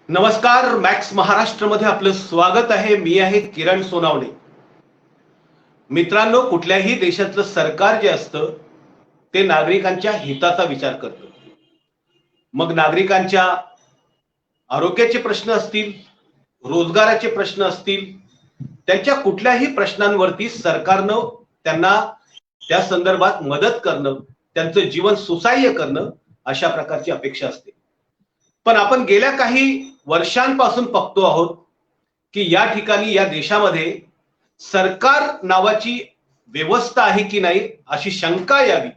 नमस्कार. मॅक्स महाराष्ट्रमध्ये आपलं स्वागत आहे. मी आहे किरण सोनावणे. मित्रांनो, कुठल्याही देशातलं सरकार जे असतं ते नागरिकांच्या हिताचा विचार करतं. मग नागरिकांच्या आरोग्याचे प्रश्न असतील, रोजगाराचे प्रश्न असतील, त्यांच्या कुठल्याही प्रश्नांवरती सरकारनं त्यांना त्या संदर्भात मदत करणं, त्यांचं जीवन सुसह्य करणं अशा प्रकारची अपेक्षा असते. पण आपण गेल्या काही वर्षांपासून बघतो आहोत की या ठिकाणी या देशामध्ये सरकार नावाची व्यवस्था आहे की नाही अशी शंका यावी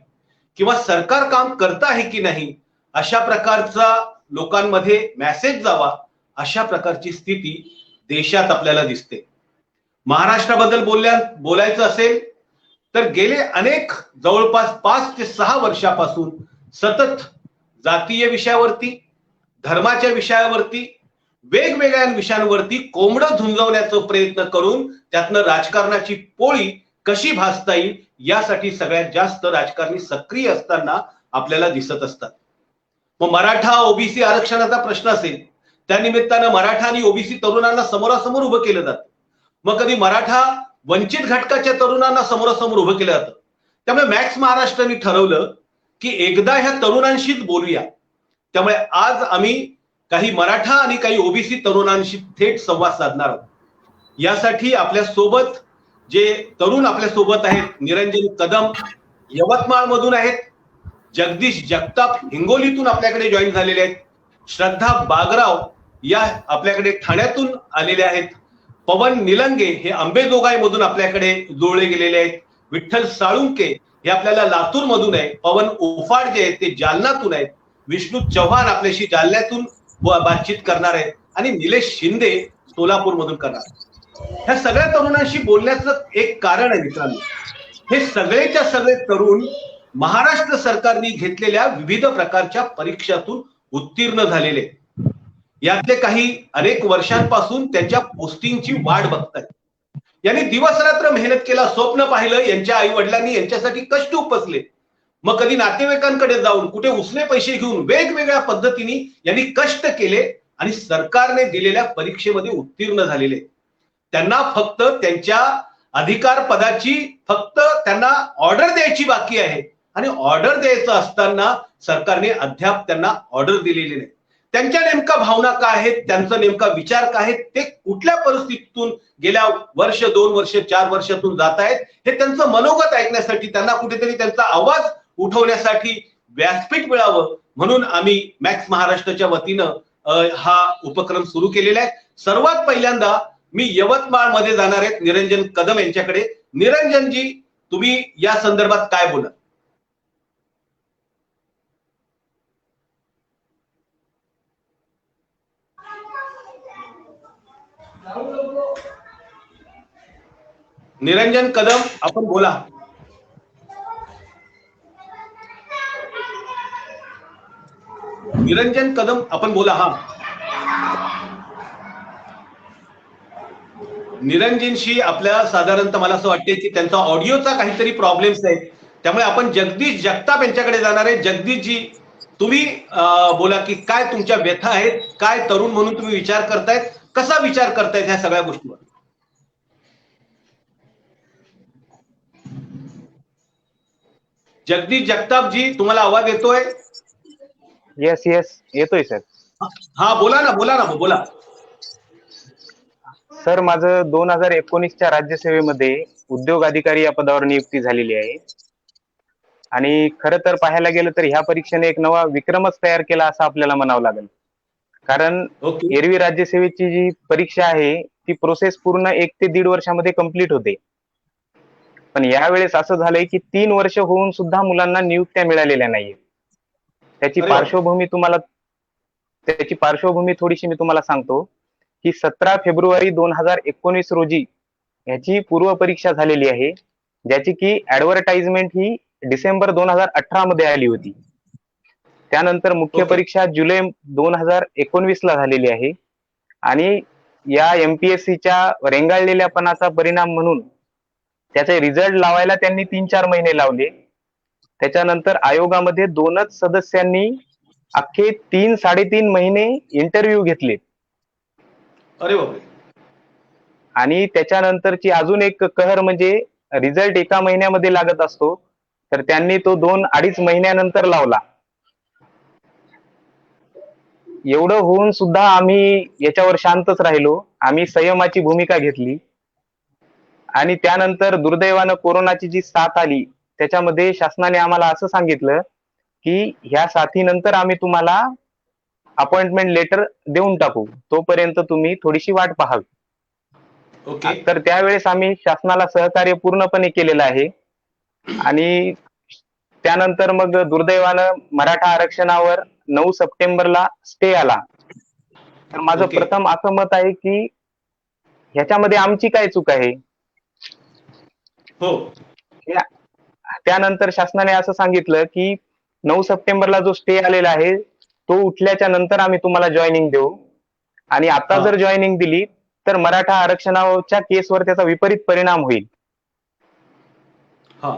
किंवा सरकार काम करत आहे की नाही अशा प्रकारचा लोकांमध्ये मेसेज जावा अशा प्रकारची स्थिती देशात आपल्याला दिसते. महाराष्ट्राबद्दल बोलायचं असेल तर गेले अनेक जवळपास 5 ते 6 वर्षापासून सतत जातीय विषयावरती, धर्माच्या विषयावरती, वेगवेगळ्या विषयांवरती कोंबडं झुंजवण्याचा प्रयत्न करून त्यातनं राजकारणाची पोळी कशी भासता येईल यासाठी सगळ्यात जास्त राजकारणी सक्रिय असताना आपल्याला दिसत असतात. मग मराठा ओबीसी आरक्षणाचा प्रश्न असेल, त्या निमित्तानं मराठा आणि ओबीसी तरुणांना समोरासमोर उभं केलं जातं. मग कधी मराठा वंचित घटकाच्या तरुणांना समोरासमोर उभं केलं जातं. त्यामुळे मॅक्स महाराष्ट्राने ठरवलं की एकदा ह्या तरुणांशीच बोलूया. त्यामुळे आज आम्ही काही मराठा आणि काही ओबीसी तरुणांशी थेट संवाद साधणार आहोत. यासाठी आपल्या सोबत जे तरुण आपल्या सोबत आहेत, निरंजन कदम यवतमाळ मधून आहेत, जगदीश जगताप हिंगोलीतून आपल्याकडे जॉईन झालेले आहेत, श्रद्धा बागराव या आपल्याकडे ठाण्यातून आलेले आहेत, पवन निलंगे हे अंबेजोगाई मधून आपल्याकडे जोडले गेलेले आहेत, विठ्ठल साळुंके हे आपल्याला लातूर मधून आहे, पवन ओफाड जे आहेत ते जालनातून आहेत, विष्णू चव्हाण आपल्याशी जालन्यातून बातचीत करणार आहेत आणि निलेश शिंदे सोलापूर मधून करणार. ह्या सगळ्या तरुणांशी बोलण्याचं एक कारण आहे मित्रांनो. हे सगळेच्या सगळे तरुण महाराष्ट्र सरकारने घेतलेल्या विविध प्रकारच्या परीक्षातून उत्तीर्ण झालेले. यातले काही अनेक वर्षांपासून त्यांच्या पोस्टिंगची वाट बघतात. यांनी दिवस रात्र मेहनत केला, स्वप्न पाहिलं, यांच्या आई वडिलांनी यांच्यासाठी कष्ट उपसले. मग कधी नातेवाईकांकडे जाऊन, कुठे उसने पैसे घेऊन वेगवेगळ्या पद्धतीने यांनी कष्ट केले आणि सरकारने दिलेल्या परीक्षेमध्ये उत्तीर्ण झालेले. त्यांना फक्त त्यांच्या अधिकार पदाची फक्त त्यांना ऑर्डर द्यायची बाकी आहे आणि ऑर्डर द्यायचं असताना सरकारने अद्याप त्यांना ऑर्डर दिलेली नाही. त्यांच्या नेमका भावना काय आहेत, त्यांचा नेमका विचार काय आहे, ते कुठल्या परिस्थितीतून गेल्या वर्ष, 2 वर्ष, 4 वर्षातून जात आहेत हे त्यांचं मनोगत ऐकण्यासाठी, त्यांना कुठेतरी त्यांचा आवाज उठवण्यासाठी व्यासपीठ मिळावं म्हणून आम्ही मॅक्स महाराष्ट्राच्या वतीनं हा उपक्रम सुरू केलेला आहे. सर्वात पहिल्यांदा मी यवतमाळ मध्ये जाणार आहेत निरंजन कदम यांच्याकडे. निरंजनजी, तुम्ही या संदर्भात काय बोला? निरंजन कदम, आपण बोला. निरंजन कदम, आपण बोला. हा, निरंजनशी आपल्या साधारणतः मला असं वाटते की त्यांचा ऑडिओचा काहीतरी प्रॉब्लेम्स आहे, त्यामुळे आपण जगदीश जगताप यांच्याकडे जाणार आहे. जगदीशजी, तुम्ही बोला की काय तुमच्या व्यथा आहेत, काय तरुण म्हणून तुम्ही विचार करतायत, कसा विचार करतायत ह्या सगळ्या गोष्टीवर? जगदीश जगतापजी, तुम्हाला आवाज येतोय? येस येस येतोय सर. हा, बोला ना, बोला ना, बोला. सर, माझं 2019च्या राज्यसेवेमध्ये उद्योग अधिकारी या पदावर नियुक्ती झालेली आहे आणि खरं तर पाहायला गेलं तर ह्या परीक्षेने एक नवा विक्रमच तयार केला असं आपल्याला म्हणावं लागेल. कारण एरवी राज्यसेवेची जी परीक्षा आहे ती प्रोसेस पूर्ण 1 ते 1.5 वर्षामध्ये कंप्लीट होते, पण यावेळेस असं झालंय की 3 वर्ष होऊन सुद्धा मुलांना नियुक्त्या मिळालेल्या नाहीये. त्याची पार्श्वभूमी थोडीशी मी तुम्हाला सांगतो की 17 फेब्रुवारी 2019 रोजी याची पूर्व परीक्षा झालेली आहे, ज्याची की ऍडव्हर्टाइजमेंट ही डिसेंबर 2018 मध्ये आली होती. त्यानंतर मुख्य परीक्षा जुलै 2019 ला झालेली आहे आणि या एमपीएससीच्या रेंगाळलेल्यापणाचा परिणाम म्हणून त्याचे रिझल्ट लावायला त्यांनी 3-4 महिने लावले. त्याच्यानंतर आयोगामध्ये 2च सदस्यांनी अख्खे 3-3.5 महिने इंटरव्ह्यू घेतले अरे बापरे. आणि त्याच्यानंतरची अजून एक कहर म्हणजे रिझल्ट एका महिन्यामध्ये लागत असतो, तर त्यांनी तो 2-2.5 महिन्यानंतर लावला. एवढं होऊन सुद्धा आम्ही याच्यावर शांतच राहिलो. आम्ही संयमाची भूमिका घेतली आणि त्यानंतर दुर्दैवानं कोरोनाची जी साथ आली, त्याच्यामध्ये शासनाने आम्हाला असं सांगितलं, की ह्या साथीनंतर आम्ही तुम्हाला अपॉइंटमेंट लेटर देऊन टाकू. तोपर्यंत तुम्ही थोडीशी वाट पाहावी. ओके. तर त्यावेळेस आम्ही शासनाला सहकार्य पूर्णपणे केलेलं आहे आणि त्यानंतर मग दुर्दैवानं मराठा आरक्षणावर 9 सप्टेंबरला स्टे आला. तर माझं ओके. प्रथम असं मत आहे, की ह्याच्यामध्ये आमची काय चूक आहे? हो. त्यानंतर शासनाने असं सांगितलं, की 9 सप्टेंबरला जो स्टे आलेला आहे, तो उठल्याच्या नंतर आम्ही तुम्हाला जॉईनिंग देऊ आणि आता हा. जर जॉईनिंग दिली, तर मराठा आरक्षणाच्या केसवर त्याचा विपरीत परिणाम होईल. हा.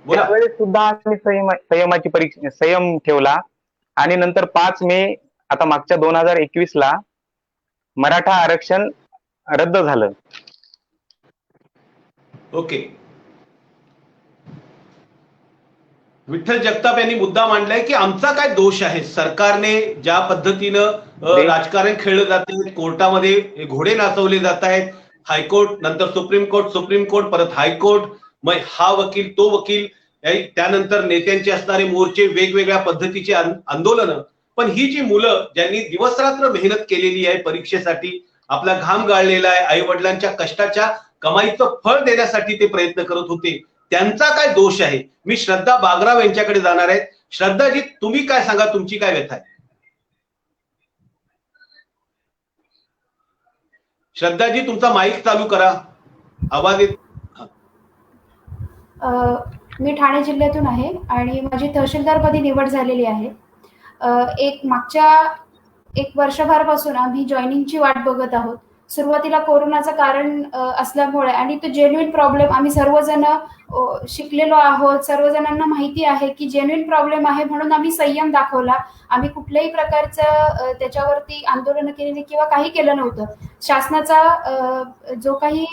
बोला. त्यावेळेस सुद्धा आम्ही संयम ठेवला आणि नंतर 5 मे आता मागच्या 2021ला मराठा आरक्षण रद्द झालं. ओके. विठ्ठल जगताप यांनी मुद्दा मांडलाय की आमचा काय दोष आहे, सरकारने ज्या पद्धतीनं राजकारण खेळलं जाते, कोर्टामध्ये घोडे नाचवले जात आहेत, हायकोर्ट नंतर सुप्रीम कोर्ट परत हायकोर्ट, मग हा वकील तो वकील, त्यानंतर नेत्यांचे असणारे मोर्चे, वेगवेगळ्या पद्धतीचे आंदोलनं. पण ही जी मुलं ज्यांनी दिवसरात्र मेहनत केलेली आहे परीक्षेसाठी, आपला घाम गाळलेला आहे, आई वडिलांच्या कष्टाच्या कमाईचं फळ देण्यासाठी ते प्रयत्न करत होते, त्यांचा काय दोष आहे? मी श्रद्धा बागराव यांच्याकडे जाणार आहे. श्रद्धाजी, तुम्ही काय सांगा, तुमची काय व्यथा आहे? श्रद्धाजी, तुमचा माईक चालू करा, आवाज येत. मी ठाणे जिल्ह्यातून आहे आणि माझी तहसीलदारपदी निवड झालेली आहे. मागच्या 1 वर्षभरापासून आम्ही जॉईनिंगची वाट बघत आहोत. सुरुवातीला कोरोनाचं कारण असल्यामुळे आणि तो जेन्युइन प्रॉब्लेम आम्ही सर्वजण शिकलेलो आहोत, सर्वजणांना माहिती आहे की जेन्युइन प्रॉब्लेम आहे, म्हणून आम्ही संयम दाखवला. आम्ही कुठल्याही प्रकारचं त्याच्यावरती आंदोलन केलेली किंवा काही केलं नव्हतं. शासनाचा जो काही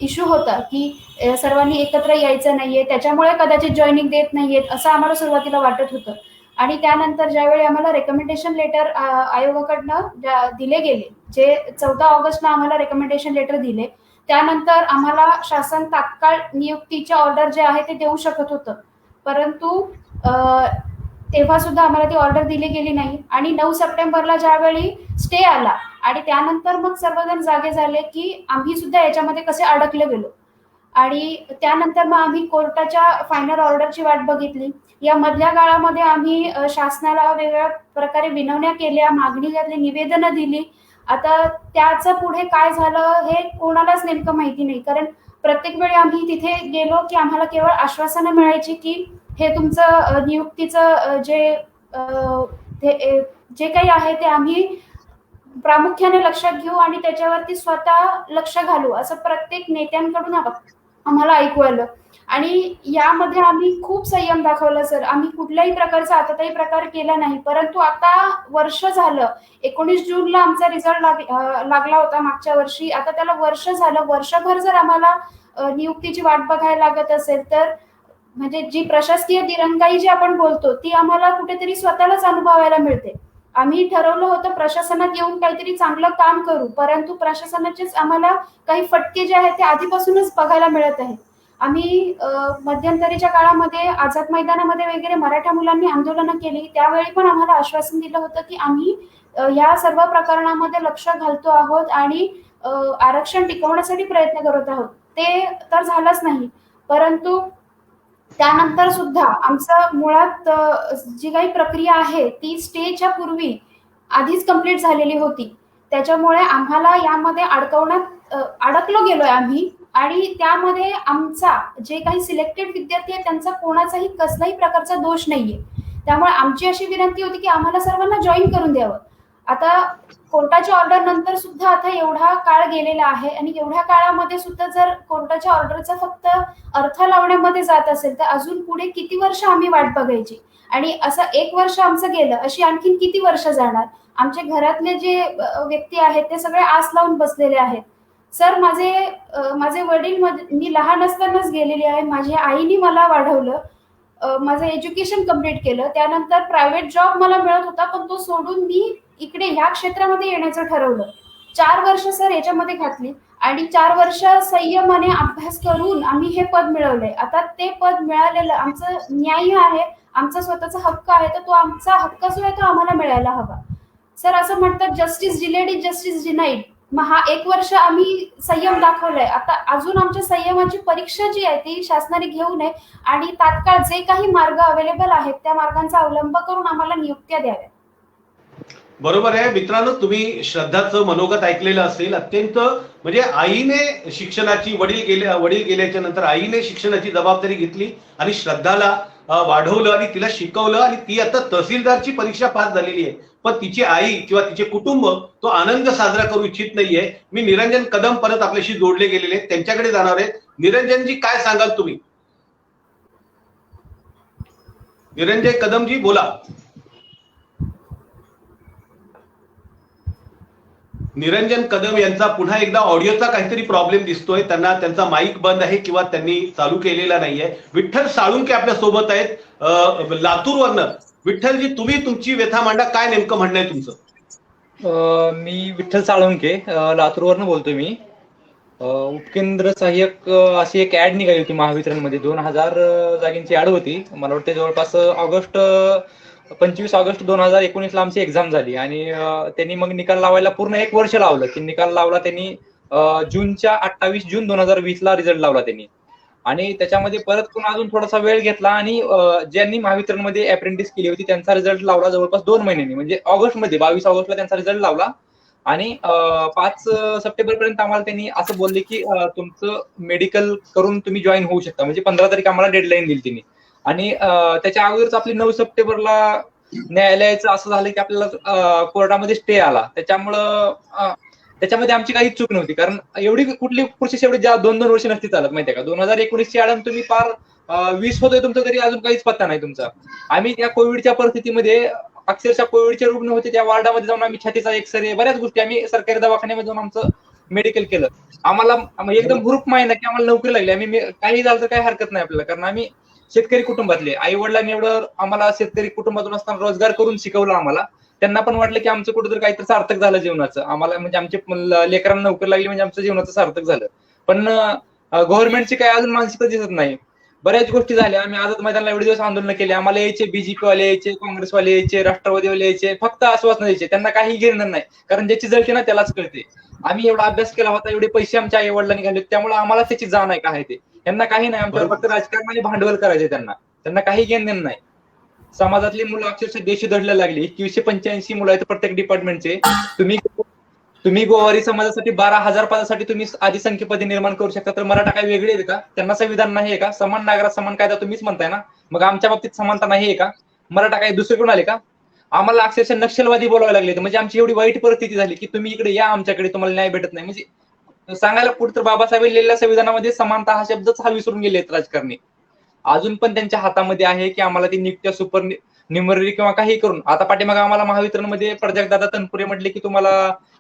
इश्यू होता की सर्वांनी एकत्र यायचं नाहीये, त्याच्यामुळे कदाचित जॉईनिंग देत नाहीयेत असं आम्हाला सुरुवातीला वाटत होतं. आणि त्यानंतर ज्यावेळी आम्हाला रेकमेंडेशन लेटर आयोगाकडनं दिले गेले, जे 14 ऑगस्टला आम्हाला रेकमेंडेशन लेटर दिले, त्यानंतर आम्हाला शासन तात्काळ नियुक्तीचे ऑर्डर जे आहे ते देऊ शकत होतं, परंतु तेव्हा सुद्धा आम्हाला ती ऑर्डर दिली गेली नाही. आणि 9 सप्टेंबरला ज्यावेळी स्टे आला आणि त्यानंतर मग सर्वजण जागे झाले की आम्ही सुद्धा याच्यामध्ये कसे अडकले गेलो. आणि त्यानंतर मग आम्ही कोर्टाच्या फायनल ऑर्डरची वाट बघितली. या मधल्या काळामध्ये आम्ही शासनाला वेगवेगळ्या प्रकारे विनवण्या केल्या, मागणी घातली, निवेदनं दिली. आता त्याचं पुढे काय झालं हे कोणालाच नेमकं माहिती नाही, कारण प्रत्येक वेळी आम्ही तिथे गेलो की आम्हाला केवळ आश्वासनं मिळायची की हे तुमचं नियुक्तीचं जे काही आहे ते आम्ही प्रामुख्याने लक्षात घेऊ आणि त्याच्यावरती स्वतः लक्ष घालू, असं प्रत्येक नेत्यांकडून आम्हाला ऐकू आलं. आणि यामध्ये आम्ही खूप संयम दाखवला सर. आम्ही कुठल्याही प्रकारचा आताताही प्रकार केला नाही, परंतु आता वर्ष झालं, 19 जूनला आमचा रिझल्ट लागला होता मागच्या वर्षी. आता त्याला वर्ष झालं. वर्षभर जर आम्हाला नियुक्तीची वाट बघायला लागत असेल तर म्हणजे जी प्रशासकीय दिरंगाई जी आपण बोलतो ती आम्हाला कुठेतरी स्वतःलाच अनुभवायला मिळते. आम्ही ठरवलं होतं प्रशासनात येऊन काहीतरी चांगलं काम करू, परंतु प्रशासनाचेच आम्हाला काही फटके जे आहेत ते आधीपासूनच बघायला मिळत आहेत. आम्ही मध्यंतरीच्या काळामध्ये आझाद मैदानामध्ये वगैरे मराठा मुलांनी आंदोलनं केली, त्यावेळी पण आम्हाला आश्वासन दिलं होतं की आम्ही या सर्व प्रकरणामध्ये लक्ष घालतो आहोत आणि आरक्षण टिकवण्यासाठी प्रयत्न करत आहोत. ते तर झालंच नाही, परंतु त्यानंतर सुद्धा आमचं मुळात जी काही प्रक्रिया आहे ती स्टेच्या पूर्वी आधीच कंप्लीट झालेली होती. त्याच्यामुळे आम्हाला यामध्ये अडकलो गेलोय आम्ही. आणि त्यामध्ये आमचा जे काही सिलेक्टेड विद्यार्थी आहेत त्यांचा कोणाचाही कसलाही प्रकारचा दोष नाहीये. त्यामुळे आमची अशी विनंती होती की आम्हाला सर्वांना जॉईन करून द्यावं. आता कोर्टाच्या ऑर्डर नंतर सुद्धा आता एवढा काळ गेलेला आहे आणि एवढ्या काळामध्ये सुद्धा जर कोर्टाच्या ऑर्डरचा फक्त अर्थ लावण्यामध्ये जात असेल तर अजून पुढे किती वर्ष आम्ही वाट बघायची? आणि असं 1 वर्ष आमचं गेलं, अशी आणखीन किती वर्ष जाणार? आमच्या घरातले जे व्यक्ती आहेत ते सगळे आस लावून बसलेले आहेत. सर, माझे वडील मी लहान असतानाच गेलेली आहे. माझ्या आईने मला वाढवलं. माझं एज्युकेशन कंप्लीट केलं. त्यानंतर प्रायव्हेट जॉब मला मिळत होता, पण तो सोडून मी इकडे ह्या क्षेत्रामध्ये येण्याचं ठरवलं. 4 वर्ष सर याच्यामध्ये घातली आणि 4 वर्ष संयमाने अभ्यास करून आम्ही हे पद मिळवलंय. आता ते पद मिळालेलं आमचं न्याय आहे, आमचा स्वतःचा हक्क आहे, तर तो आमचा हक्क जो आहे तो आम्हाला मिळायला हवा. सर, असं म्हणतात justice delayed is justice denied. मग हा 1 वर्ष आम्ही संयम दाखवलाय. आता अजून आमच्या संयमाची परीक्षा जी आहे ती शासनाने घेऊ नये आणि तात्काळ जे काही मार्ग अवेलेबल आहेत त्या मार्गांचा अवलंब करून आम्हाला नियुक्त्या द्याव्या. बरोबर आहे मित्रांनो, तुम्ही श्रद्धाचं मनोगत ऐकलेलं असेल. अत्यंत म्हणजे आईने शिक्षणाची वडील गेल्याच्या नंतर आईने शिक्षणाची जबाबदारी घेतली आणि श्रद्धाला वाढवलं आणि तिला शिकवलं आणि ती आता तहसीलदारची परीक्षा पास झालेली आहे. पण तिची आई किंवा तिचे कुटुंब तो आनंद साजरा करू इच्छित नाहीये. मी निरंजन कदम परत आपल्याशी जोडले गेलेले आहेत, त्यांच्याकडे जाणार आहे. निरंजनजी, काय सांगाल तुम्ही? निरंजन कदमजी, बोला. निरंजन कदम यांचा पुन्हा एकदा ऑडिओचा काहीतरी प्रॉब्लेम दिसतोय. त्यांचा माईक बंद आहे किंवा त्यांनी चालू केलेला नाहीये. विठ्ठल साळुंके आपल्या सोबत आहेत लातूरवरनं. विठ्ठलजी, तुम्ही तुमची व्यथा मांडा. काय नेमकं म्हणणं आहे तुमचं? मी विठ्ठल साळुंके लातूरवरनं बोलतोय. मी उपकेंद्र सहाय्यक अशी एक ऍड निघाली होती महावितरणमध्ये. 2000 जागींची ऍड होती. मला वाटतं जवळपास 25 ऑगस्ट 2019 ला आमची एक्झाम झाली आणि त्यांनी मग निकाल लावायला पूर्ण 1 वर्ष लावलं. की निकाल लावला त्यांनी 28 जून 2020 ला रिझल्ट लावला त्यांनी. आणि त्याच्यामध्ये परत पुन्हा अजून थोडासा वेळ घेतला आणि ज्यांनी महावितरणमध्ये अप्रेंटिस केली होती त्यांचा रिझल्ट लावला जवळपास 2 महिन्यांनी, म्हणजे ऑगस्टमध्ये 22 ऑगस्टला त्यांचा रिझल्ट लावला. आणि 5 सप्टेंबर पर्यंत आम्हाला त्यांनी असं बोलले की तुमचं मेडिकल करून तुम्ही जॉईन होऊ शकता, म्हणजे 15 तारीख आम्हाला डेडलाईन दिली त्यांनी. आणि त्याच्या अगोदरच आपली 9 सप्टेंबरला न्यायालयाचं असं झालं की आपल्याला कोर्टामध्ये स्टे आला. त्याच्यामध्ये आमची काहीच चूक नव्हती, कारण एवढी कुठली प्रोसेस एवढी 2-2 वर्ष नसती चालत, माहितीये का. 2019 ची आडम तुम्ही पार 20 होतोय तुमचं, तरी अजून काहीच पत्ता नाही तुमचा. आम्ही त्या कोविडच्या परिस्थितीमध्ये अक्षरशः कोविडचे रुग्ण होते त्या वॉर्डामध्ये जाऊन आम्ही छातीचा एक्सरे बऱ्याच गोष्टी आम्ही सरकारी दवाखान्यामध्ये जाऊन आमचं मेडिकल केलं. आम्हाला एकदम हुरूप माहिती की आम्हाला नोकरी लागली. आम्ही काही झालं तर काही हरकत नाही आपल्याला, कारण आम्ही शेतकरी कुटुंबातले. आई वडिलांनी एवढं आम्हाला शेतकरी कुटुंबातून असताना रोजगार करून शिकवलं आम्हाला. त्यांना पण वाटलं की आमचं कुठेतरी काहीतरी सार्थक झालं जीवनाचं. आम्हाला म्हणजे आमच्या लेकरांना नोकरी लागली म्हणजे आमचं जीवनाचं सार्थक झालं. पण गव्हर्नमेंटची काही अजून मानसिकता दिसत नाही. बऱ्याच गोष्टी झाल्या. आम्ही आझाद मैदानाला एवढे दिवस आंदोलन केले. आम्हाला यायचे बीजेपी वाले यायचे, काँग्रेसवाले यायचे, राष्ट्रवादीवाले यायचे, फक्त आश्वासन द्यायचे. त्यांना काही घेणं नाही, कारण ज्याची जळते ना त्यालाच कळते. आम्ही एवढा अभ्यास केला होता, एवढे पैसे आमच्या आई वडिलांनी घालले, त्यामुळे आम्हाला त्याची जाण आहे काय ते. त्यांना काही नाही, आमच्यावर फक्त राजकारणाने भांडवल करायचे. त्यांना काही घेणं नाही. समाजातली मुलं अक्षरशः देशी दडला लागली. 2185 मुलं आहेत प्रत्येक डिपार्टमेंटचे. तुम्ही गोवारी समाजासाठी 12,000 पदासाठी तुम्ही आधी संख्येपदी निर्माण करू शकता, तर मराठा काय वेगळे आहेत का? त्यांना संविधान नाही आहे का? समान नागरात समान कायदा तुम्हीच म्हणताय ना, मग आमच्या बाबतीत समानता नाही आहे का? मराठा काय दुसरीकडून आले का? आम्हाला अक्षरशः नक्षलवादी बोलावे लागले. म्हणजे आमची एवढी वाईट परिस्थिती झाली की तुम्ही इकडे या, आमच्याकडे तुम्हाला न्याय भेटत नाही. म्हणजे सांगायला पुढे तर बाबासाहेब लिहिलेल्या संविधानामध्ये समानता हा शब्दच हा विसरून गेलेत राजकारणी. अजून पण त्यांच्या हातामध्ये आहे की आम्हाला ती नियुक्त्या सुपर न्यूमररी किंवा काही करून. आता पाठीमागे आम्हाला महावितरणमध्ये प्रजाकदादा तनपुरे म्हटले की तुम्हाला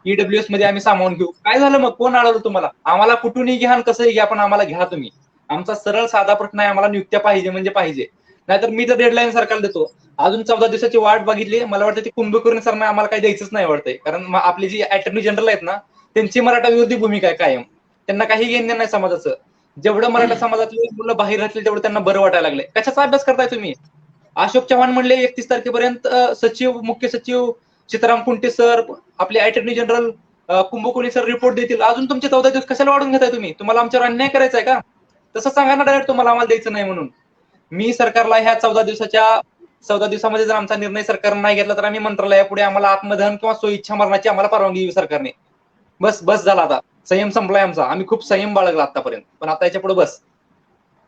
ईडब्ल्यूएस मध्ये आम्ही सामावून घेऊ. काय झालं मग? कोण अडवलं तुम्हाला? आम्हाला कुठूनही घ्या आणि कसंही घ्या, पण आम्हाला घ्या तुम्ही. आमचा सरळ साधा प्रश्न आहे, आम्हाला नियुक्त्या पाहिजे म्हणजे पाहिजे. नाहीतर मी तर डेडलाईन सरकारला देतो. अजून 14 दिवसाची वाट बघितली. मला वाटतं ते कुंभकर्ण सरना आम्हाला काही द्यायचंच नाही वाटतंय, कारण आपली जी अटॉर्नी जनरल आहेत ना, त्यांची मराठा विरोधी भूमिका आहे कायम. त्यांना काही घेणं नाही समाजाचं. जेवढं मराठा समाजातली मुलं बाहेर राहतील तेवढं त्यांना बरं वाटायला लागलंय. कशाचा अभ्यास करताय तुम्ही? अशोक चव्हाण म्हणले 31 तारखेपर्यंत मुख्य सचिव सीताराम कुंटे सर, आपले attorney general Kumbhakoni sir report देतील. अजून तुमचे 14 दिवस कशाला वाढून घेताय तुम्ही? तुम्हाला आमच्यावर अन्याय करायचा आहे का? तसं सांगा ना डायरेक्ट, तुम्हाला आम्हाला द्यायचं नाही म्हणून. मी सरकारला ह्या 14 दिवसामध्ये जर आमचा निर्णय सरकारने नाही घेतला तर आम्ही मंत्रालयापुढे आम्हाला आत्मदहन किंवा स्वइच्छा मरणाची आम्हाला परवानगी देऊ सरकारने. बस झाला आता. संयम संपलाय आमचा. आम्ही खूप संयम बाळगला आतापर्यंत, पण आता याच्या पुढे बस.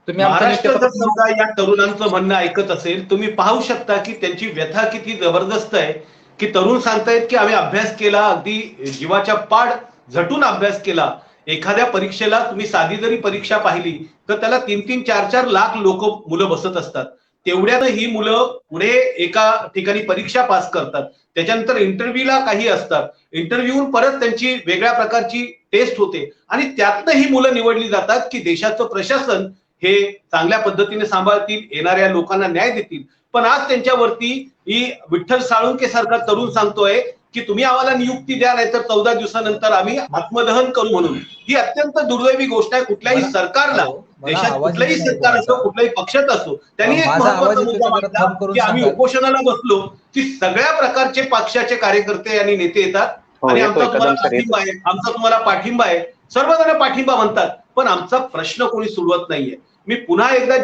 तुम्ही महाराष्ट्र जर समजा या तरुणांचं म्हणणं ऐकत असेल, तुम्ही पाहू शकता की त्यांची व्यथा किती जबरदस्त आहे. की तरुण सांगतायत की आम्ही अभ्यास केला, अगदी जीवाच्या पाड झटून अभ्यास केला. एखाद्या परीक्षेला तुम्ही साधी जरी परीक्षा पाहिली तर त्याला 3-3, 4-4 लाख मुलं बसत असतात. तेवढ्यानं ही मुलं पुढे एका ठिकाणी परीक्षा पास करतात, त्याच्यानंतर इंटरव्ह्यूला काही असतात, इंटरव्ह्यू परत त्यांची वेगळ्या प्रकारची टेस्ट होते आणि त्यातनं ही मुलं निवडली जातात की देशाचं प्रशासन हे चांगल्या पद्धतीने सांभाळतील, येणाऱ्या लोकांना न्याय देतील. पण आज त्यांच्यावरती ही विठ्ठल साळुंके सारखा तरुण सांगतोय की तुम्ही आम्हाला नियुक्ती द्या, नाहीतर 14 दिवसानंतर आम्ही आत्मदहन करू म्हणून. ही अत्यंत दुर्दैवी गोष्ट आहे. कुठल्याही सरकारला, देशात कुठलंही सरकार असो, कुठल्याही पक्षात असो, त्यांनी एक महत्वाचा मुद्दा मांडला की आम्ही उपोषणाला बसलो की सगळ्या प्रकारचे पक्षाचे कार्यकर्ते आणि नेते येतात आणि आमचा तुम्हाला पाठिंबा आहे, आमचा तुम्हाला पाठिंबा आहे, सर्वजण पाठिंबा म्हणतात, पण आमचा प्रश्न कोणी सोडवत नाहीये. मी पुन्हा एकदा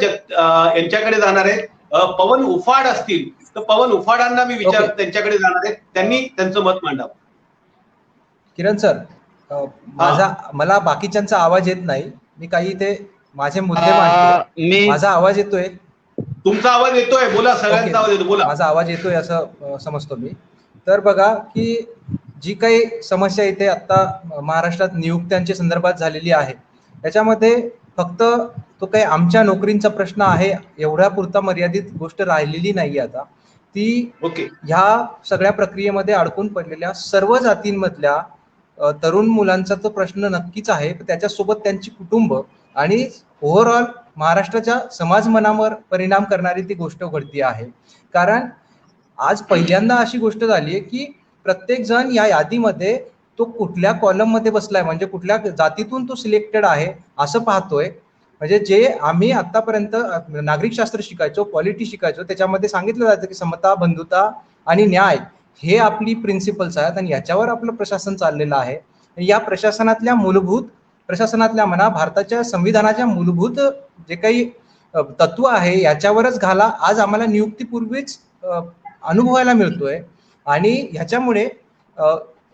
यांच्याकडे जाणार आहे, पवन उफाड असतील तर पवन उफाडांना मी त्यांच्याकडे जाणार आहे, त्यांनी त्यांचं मत मांडावं. किरण सर, मला बाकीच्यांचा आवाज येत नाही, मी काही ते माझे मुद्दे मांडतो. माझा आवाज येतोय? तुमचा आवाज येतोय, बोला, सगळ्यांचा आवाज येतो, बोला. माझा आवाज येतोय असं समजतो मी. तर बघा की जी काही समस्या इथे आता महाराष्ट्रात नियुक्त्यांच्या संदर्भात झालेली आहे, त्याच्यामध्ये फक्त तो काही आमच्या नोकरींचा प्रश्न आहे एवढ्या पुरता मर्यादित गोष्ट राहिलेली नाही. आता ती ह्या सगळ्या प्रक्रियेमध्ये अडकून पडलेल्या सर्व जातींमधल्या तरुण मुलांचा तो प्रश्न नक्कीच आहे. त्याच्यासोबत त्यांची कुटुंब आणि ओव्हरऑल महाराष्ट्राच्या समाज मनावर परिणाम करणारी ती गोष्ट घडती आहे. कारण आज पहिल्यांदा अशी गोष्ट झाली आहे की प्रत्येक जण या यादीमध्ये तो कुठल्या कॉलम मध्ये बसलाय, म्हणजे कुठल्या जातीतून तो सिलेक्टेड आहे असं पाहतोय. म्हणजे जे आम्ही आतापर्यंत नागरिकशास्त्र शिकायचो, पॉलिटी शिकायचो, त्याच्यामध्ये सांगितलं जातं की समता, बंधुता आणि न्याय हे आपली प्रिन्सिपल्स आहेत आणि याच्यावर आपलं प्रशासन चाललेलं आहे. या प्रशासनातल्या म्हणा भारताच्या संविधानाच्या मूलभूत जे काही तत्व आहे याच्यावरच घाला आज आम्हाला नियुक्तीपूर्वीच अनुभवायला मिळतोय. आणि ह्याच्यामुळे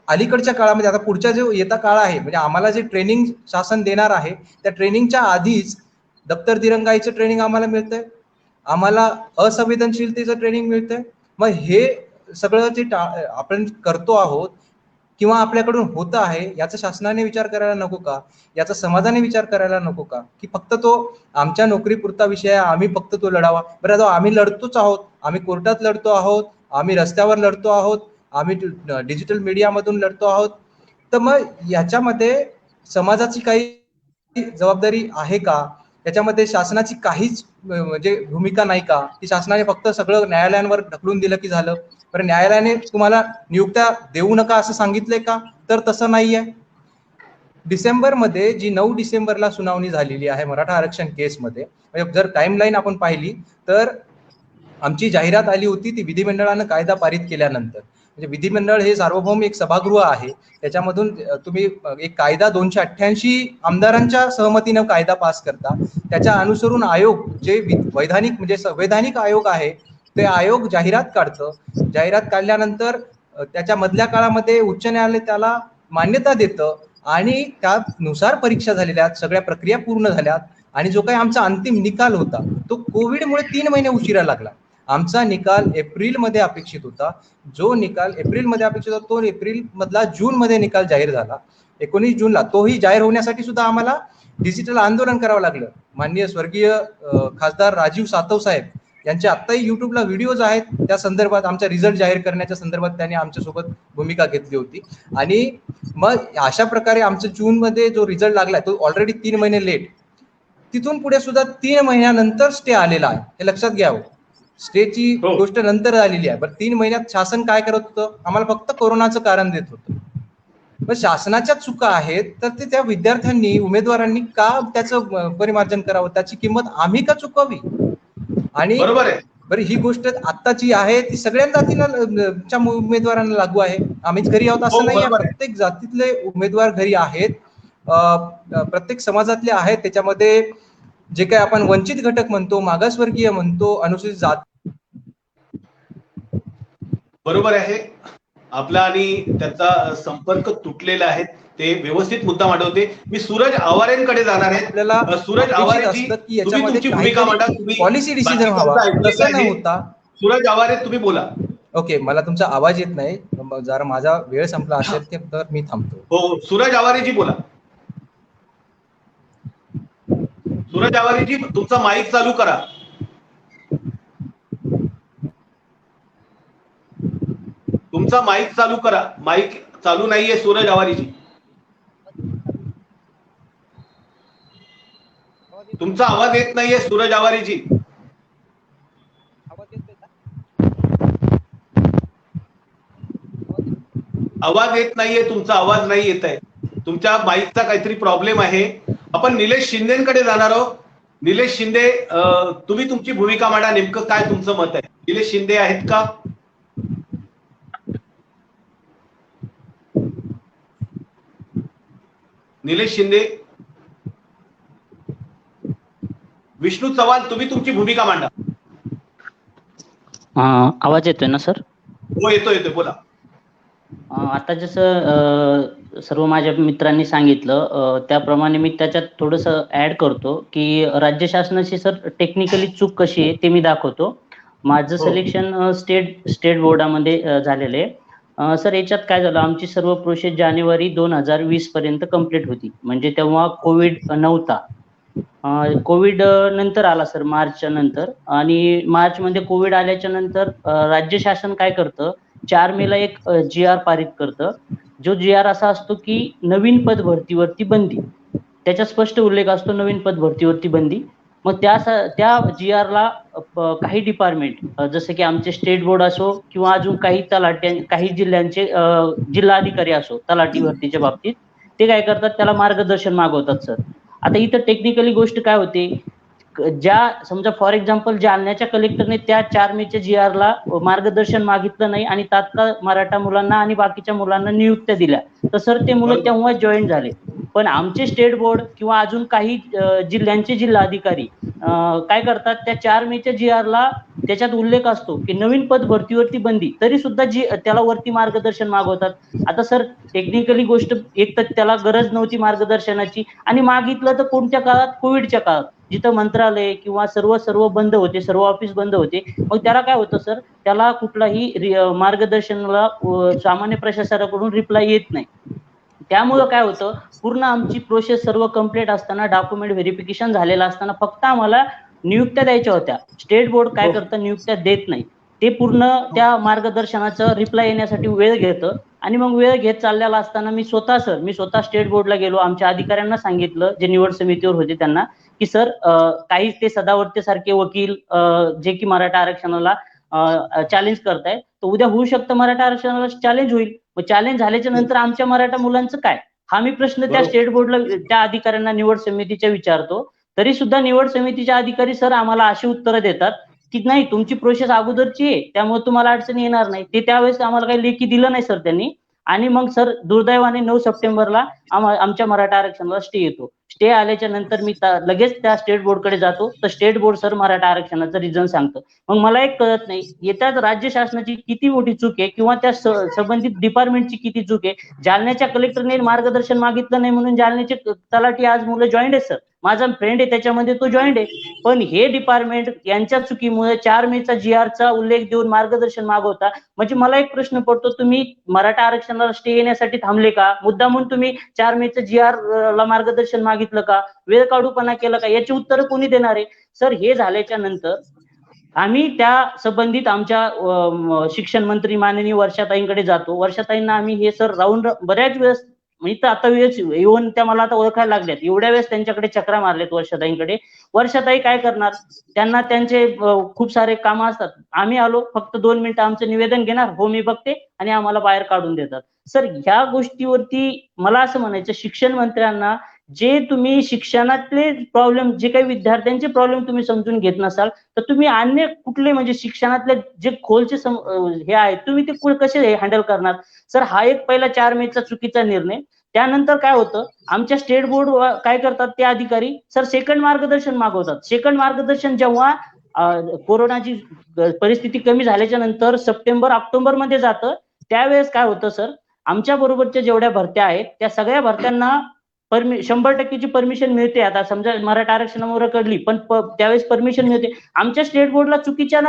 अलीकडच्या काळामध्ये आता पुढचा जो येता काळ आहे, म्हणजे आम्हाला जे ट्रेनिंग शासन देणार आहे त्या ट्रेनिंगच्या आधीच दप्तर दिरंगाईचं ट्रेनिंग आम्हाला मिळतंय, आम्हाला असंवेदनशीलतेचं ट्रेनिंग मिळतंय. मग हे सगळं जे आपण करतो आहोत किंवा आपल्याकडून होतं आहे याचा शासनाने विचार करायला नको का, याचा समाजाने विचार करायला नको का, की फक्त तो आमच्या नोकरीपुरता विषय आहे, आम्ही फक्त तो लढावा. बरं, आता आम्ही लढतोच आहोत, आम्ही कोर्टात लढतो आहोत, आम्ही रस्त्यावर लढतो आहोत, आम्ही डिजिटल मीडियामधून लढतो आहोत. तर मग याच्यामध्ये समाजाची काही जबाबदारी आहे का, याच्यामध्ये शासनाची काहीच म्हणजे भूमिका नाही का, की शासनाने फक्त सगळं न्यायालयांवर ढकलून दिलं की झालं. बरं, न्यायालयाने तुम्हाला नियुक्त्या देऊ नका असं सांगितलंय का, तर तसं नाहीये. डिसेंबरमध्ये जी 9 डिसेंबरला सुनावणी झालेली आहे मराठा आरक्षण केसमध्ये, म्हणजे जर टाइमलाईन आपण पाहिली तर आमची जाहिरात आली होती ती विधिमंडळानं कायदा पारित केल्यानंतर. म्हणजे विधिमंडळ हे सार्वभौम एक सभागृह आहे, त्याच्यामधून तुम्ही एक कायदा 288 आमदारांच्या सहमतीनं कायदा पास करता, त्याच्या अनुसरून आयोग जे वैधानिक म्हणजे संवैधानिक आयोग आहे ते आयोग जाहिरात काढतं. जाहिरात काढल्यानंतर त्याच्या मधल्या काळामध्ये उच्च न्यायालय त्याला मान्यता देतं आणि त्यानुसार परीक्षा झालेल्या सगळ्या प्रक्रिया पूर्ण झाल्यात आणि जो काही आमचा अंतिम निकाल होता तो कोविडमुळे 3 महिने उशिरा लागला. आमचा निकाल एप्रिलमध्ये अपेक्षित होता, जो निकाल एप्रिलमध्ये अपेक्षित होता तो एप्रिल मधला जूनमध्ये निकाल जाहीर झाला 19 जूनला. तोही जाहीर होण्यासाठी सुद्धा आम्हाला डिजिटल आंदोलन करावं लागलं. माननीय स्वर्गीय खासदार राजीव सातव साहेब यांचे आत्ताही युट्यूबला व्हिडिओज आहेत त्या संदर्भात, आमचा रिझल्ट जाहीर करण्याच्या संदर्भात त्यांनी आमच्यासोबत भूमिका घेतली होती. आणि मग अशा प्रकारे आमचं जूनमध्ये जो रिझल्ट लागलाय तो ऑलरेडी 3 महिने लेट. तिथून पुढे सुद्धा 3 महिन्यानंतर स्टे आलेला आहे, हे लक्षात घ्यावं. स्टेची गोष्ट नंतर आलेली आहे. बरं, 3 महिन्यात शासन काय करत होतं, आम्हाला फक्त कोरोनाचं कारण देत होतं. पण शासनाच्या चुका आहेत तर ते त्या विद्यार्थ्यांनी उमेदवारांनी का त्याचं परिमार्जन करावं, त्याची किंमत आम्ही का चुकावी. आणि बरोबर आहे. बरं, ही गोष्ट आत्ताची आहे ती सगळ्या जातीच्या उमेदवारांना लागू आहे. आम्हीच घरी आहोत असं नाही, प्रत्येक जातीतले उमेदवार घरी आहेत, प्रत्येक समाजातले आहेत. त्याच्यामध्ये जे काही आपण वंचित घटक म्हणतो, मागासवर्गीय म्हणतो, अनुसूचित जात, बरोबर आहे आपला आणि त्याचा संपर्क तुटलेला आहे. ते व्यवस्थित मुद्दा मांडवते. मी सूरज आवारेंकडे जाणार आहे. आपल्याला सूरज आवारेंची तुमची भूमिका मांडा, तुम्ही पॉलिसी डिसिजन व्हावा तसं न होता. सूरज आवारे तुम्ही बोला. ओके, मला तुमचा आवाज येत नाही, जर माझा वेळ संपला असेल तर मी थांबतो. हो, सूरज आवारेजी बोला. सूरज आवारेजी तुमचा माईक चालू करा. तुमचा माईक चालू करा. माईक चालू नाहीये सूरज आवारीजी. तुमचा आवाज येत नाहीये सूरज आवारीजी. आवाज येत नाहीये तुमचा. आवाज नाही येत आहे. तुमच्या माईकचा काहीतरी प्रॉब्लेम आहे. आपण निलेश शिंदेकडे जाणार आहोत. निलेश शिंदे, तुम्ही तुमची भूमिका मांडा. नेमकं काय तुमचं मत आहे? निलेश शिंदे आहेत का? निलेश शिंदे. विष्णू चव्हाण, तुम्ही तुमची भूमिका मांडा. आवाज येतोय ना सर? हो, येतोय, बोला. आता जसं सर्व माझ्या मित्रांनी सांगितलं त्याप्रमाणे मी त्याच्यात थोडंसं ऍड करतो की राज्य शासनाची सर टेक्निकली चूक कशी आहे ते मी दाखवतो. माझं सिलेक्शन स्टेट बोर्डामध्ये झालेलं आहे. सर याच्यात काय झालं, आमची सर्व प्रोसेस जानेवारी 2020 पर्यंत कंप्लीट होती. म्हणजे तेव्हा कोविड नव्हता. कोविड नंतर आला सर, मार्चच्या नंतर. आणि मार्च मध्ये कोविड आल्याच्या नंतर राज्य शासन काय करतं, 4 मेला एक GR पारित करतं. जो GR असा असतो की नवीन पद भरतीवरती बंदी. त्याचा स्पष्ट उल्लेख असतो नवीन पद भरतीवरती बंदी. मग त्या GR ला काही डिपार्टमेंट जसं की आमचे स्टेट बोर्ड असो किंवा अजून काही जिल्ह्यांचे जिल्हाधिकारी असो तलाठी भरतीच्या बाबतीत, ते काय करतात, त्याला मार्गदर्शन मागवतात सर. आता इथं टेक्निकली गोष्ट काय होते, ज्या समजा फॉर एक्झाम्पल जालन्याच्या कलेक्टरने त्या 4 मेच्या GR ला मार्गदर्शन मागितलं नाही आणि तात्काळ मराठा मुलांना आणि बाकीच्या मुलांना नियुक्त्या दिल्या, तर सर ते मुलं तेव्हा जॉईन झाले. पण आमचे स्टेट बोर्ड किंवा अजून काही जिल्ह्यांचे जिल्हाधिकारी काय करतात, त्या 4 मेच्या GR ला त्याच्यात उल्लेख असतो की नवीन पद भरतीवरती बंदी, तरी सुद्धा त्याला वरती मार्गदर्शन मागवतात. आता सर टेक्निकली गोष्ट, एक तर त्याला गरज नव्हती मार्गदर्शनाची, आणि मागितलं तर कोणत्या काळात, कोविडच्या काळात, जिथं मंत्रालय किंवा सर्व बंद होते, सर्व ऑफिस बंद होते. मग त्याला काय होतं सर, त्याला कुठलाही मार्गदर्शनाला सामान्य प्रशासनाकडून रिप्लाय येत नाही. त्यामुळं काय होतं, पूर्ण आमची प्रोसेस सर्व कंप्लीट असताना, डॉक्युमेंट व्हेरिफिकेशन झालेलं असताना फक्त आम्हाला नियुक्त्या द्यायच्या होत्या. स्टेट बोर्ड काय करतं, नियुक्त्या देत नाही. ते पूर्ण त्या मार्गदर्शनाचं रिप्लाय येण्यासाठी वेळ घेतं. आणि मग वेळ घेत चाललेला असताना मी स्वतः स्टेट बोर्डला गेलो. आमच्या अधिकाऱ्यांना सांगितलं, जे निवड समितीवर होते त्यांना, की सर काही ते सदावर्ते सारखे वकील जे की मराठा आरक्षणाला चॅलेंज करतायत, तर उद्या होऊ शकतं मराठा आरक्षणाला चॅलेंज होईल. मग चॅलेंज झाल्याच्या नंतर आमच्या मराठा मुलांचं काय, हा मी प्रश्न त्या स्टेट बोर्डला, त्या अधिकाऱ्यांना, निवड समितीच्या विचारतो. तरी सुद्धा निवड समितीचे अधिकारी सर आम्हाला अशी उत्तरं देतात की नाही, तुमची प्रोसेस अगोदरची आहे, त्यामुळे तुम्हाला अडचण येणार नाही. ते त्यावेळेस आम्हाला काही लेखी दिलं नाही सर त्यांनी. आणि मग सर दुर्दैवाने 9 सप्टेंबरला आमच्या मराठा आरक्षणाला स्टे येतो. स्टे आल्याच्या नंतर मी लगेच त्या स्टेट बोर्डकडे जातो, तर स्टेट बोर्ड सर मराठा आरक्षणाचं रिझन सांगतं. मग मला एक कळत नाही, येत्याच राज्य शासनाची किती मोठी चूक आहे किंवा त्या संबंधित डिपार्टमेंटची किती चूक आहे. जालन्याच्या कलेक्टरने मार्गदर्शन मागितलं नाही म्हणून जालन्याचे तलाठी आज मुलं जॉईंड आहेत सर. माझा फ्रेंड आहे त्याच्यामध्ये, तो जॉईंड आहे. पण हे डिपार्टमेंट यांच्या चुकीमुळे 4 मेचा GR चा उल्लेख देऊन मार्गदर्शन मागवता. म्हणजे मला एक प्रश्न पडतो, तुम्ही मराठा आरक्षणाला स्टे येण्यासाठी थांबले का? मुद्दामून तुम्ही 4 मेचा GR ला मार्गदर्शन मागितलं का? वेळ काढूपणा केला का? याची उत्तर कोणी देणार आहे सर? हे झाल्याच्या नंतर आम्ही त्या संबंधित आमच्या शिक्षण मंत्री माननीय वर्षाताईंकडे जातो. वर्षाताईंना आम्ही हे सर राऊंड बऱ्याच वेळेस, म्हणजे तर आता वेळेस येऊन त्या मला आता ओळखायला लागल्यात, एवढ्या वेळेस त्यांच्याकडे चक्रा मारल्यात वर्षाताईंकडे. वर्षाताई काय करणार, त्यांना त्यांचे खूप सारे कामं असतात. आम्ही आलो, फक्त 2 मिनिटं आमचं निवेदन घेणार, हो मी बघते, आणि आम्हाला बाहेर काढून देतात. सर ह्या गोष्टीवरती मला असं म्हणायचं, शिक्षण मंत्र्यांना, जे तुम्ही शिक्षणातले प्रॉब्लेम, जे काही विद्यार्थ्यांचे प्रॉब्लेम तुम्ही समजून घेत नसाल, तर तुम्ही अन्य कुठले, म्हणजे शिक्षणातले जे खोलचे हे आहेत, तुम्ही ते कसे हँडल करणार सर? हा एक पहिला 4 मेचा चुकीचा निर्णय. त्यानंतर काय होतं, आमच्या स्टेट बोर्ड काय करतात, ते अधिकारी सर सेकंड मार्गदर्शन मागवतात. सेकंड मार्गदर्शन जेव्हा कोरोनाची परिस्थिती कमी झाल्याच्या नंतर सप्टेंबर ऑक्टोबर मध्ये जातं, त्यावेळेस काय होतं सर, आमच्या बरोबरच्या जेवढ्या भरत्या आहेत त्या सगळ्या भरत्यांना 100% परमिशन मिळते. आता समजा मराठा आरक्षणामुळे कडली, पण त्यावेळेस परमिशन मिळते. आमच्या स्टेट बोर्डला चुकीच्या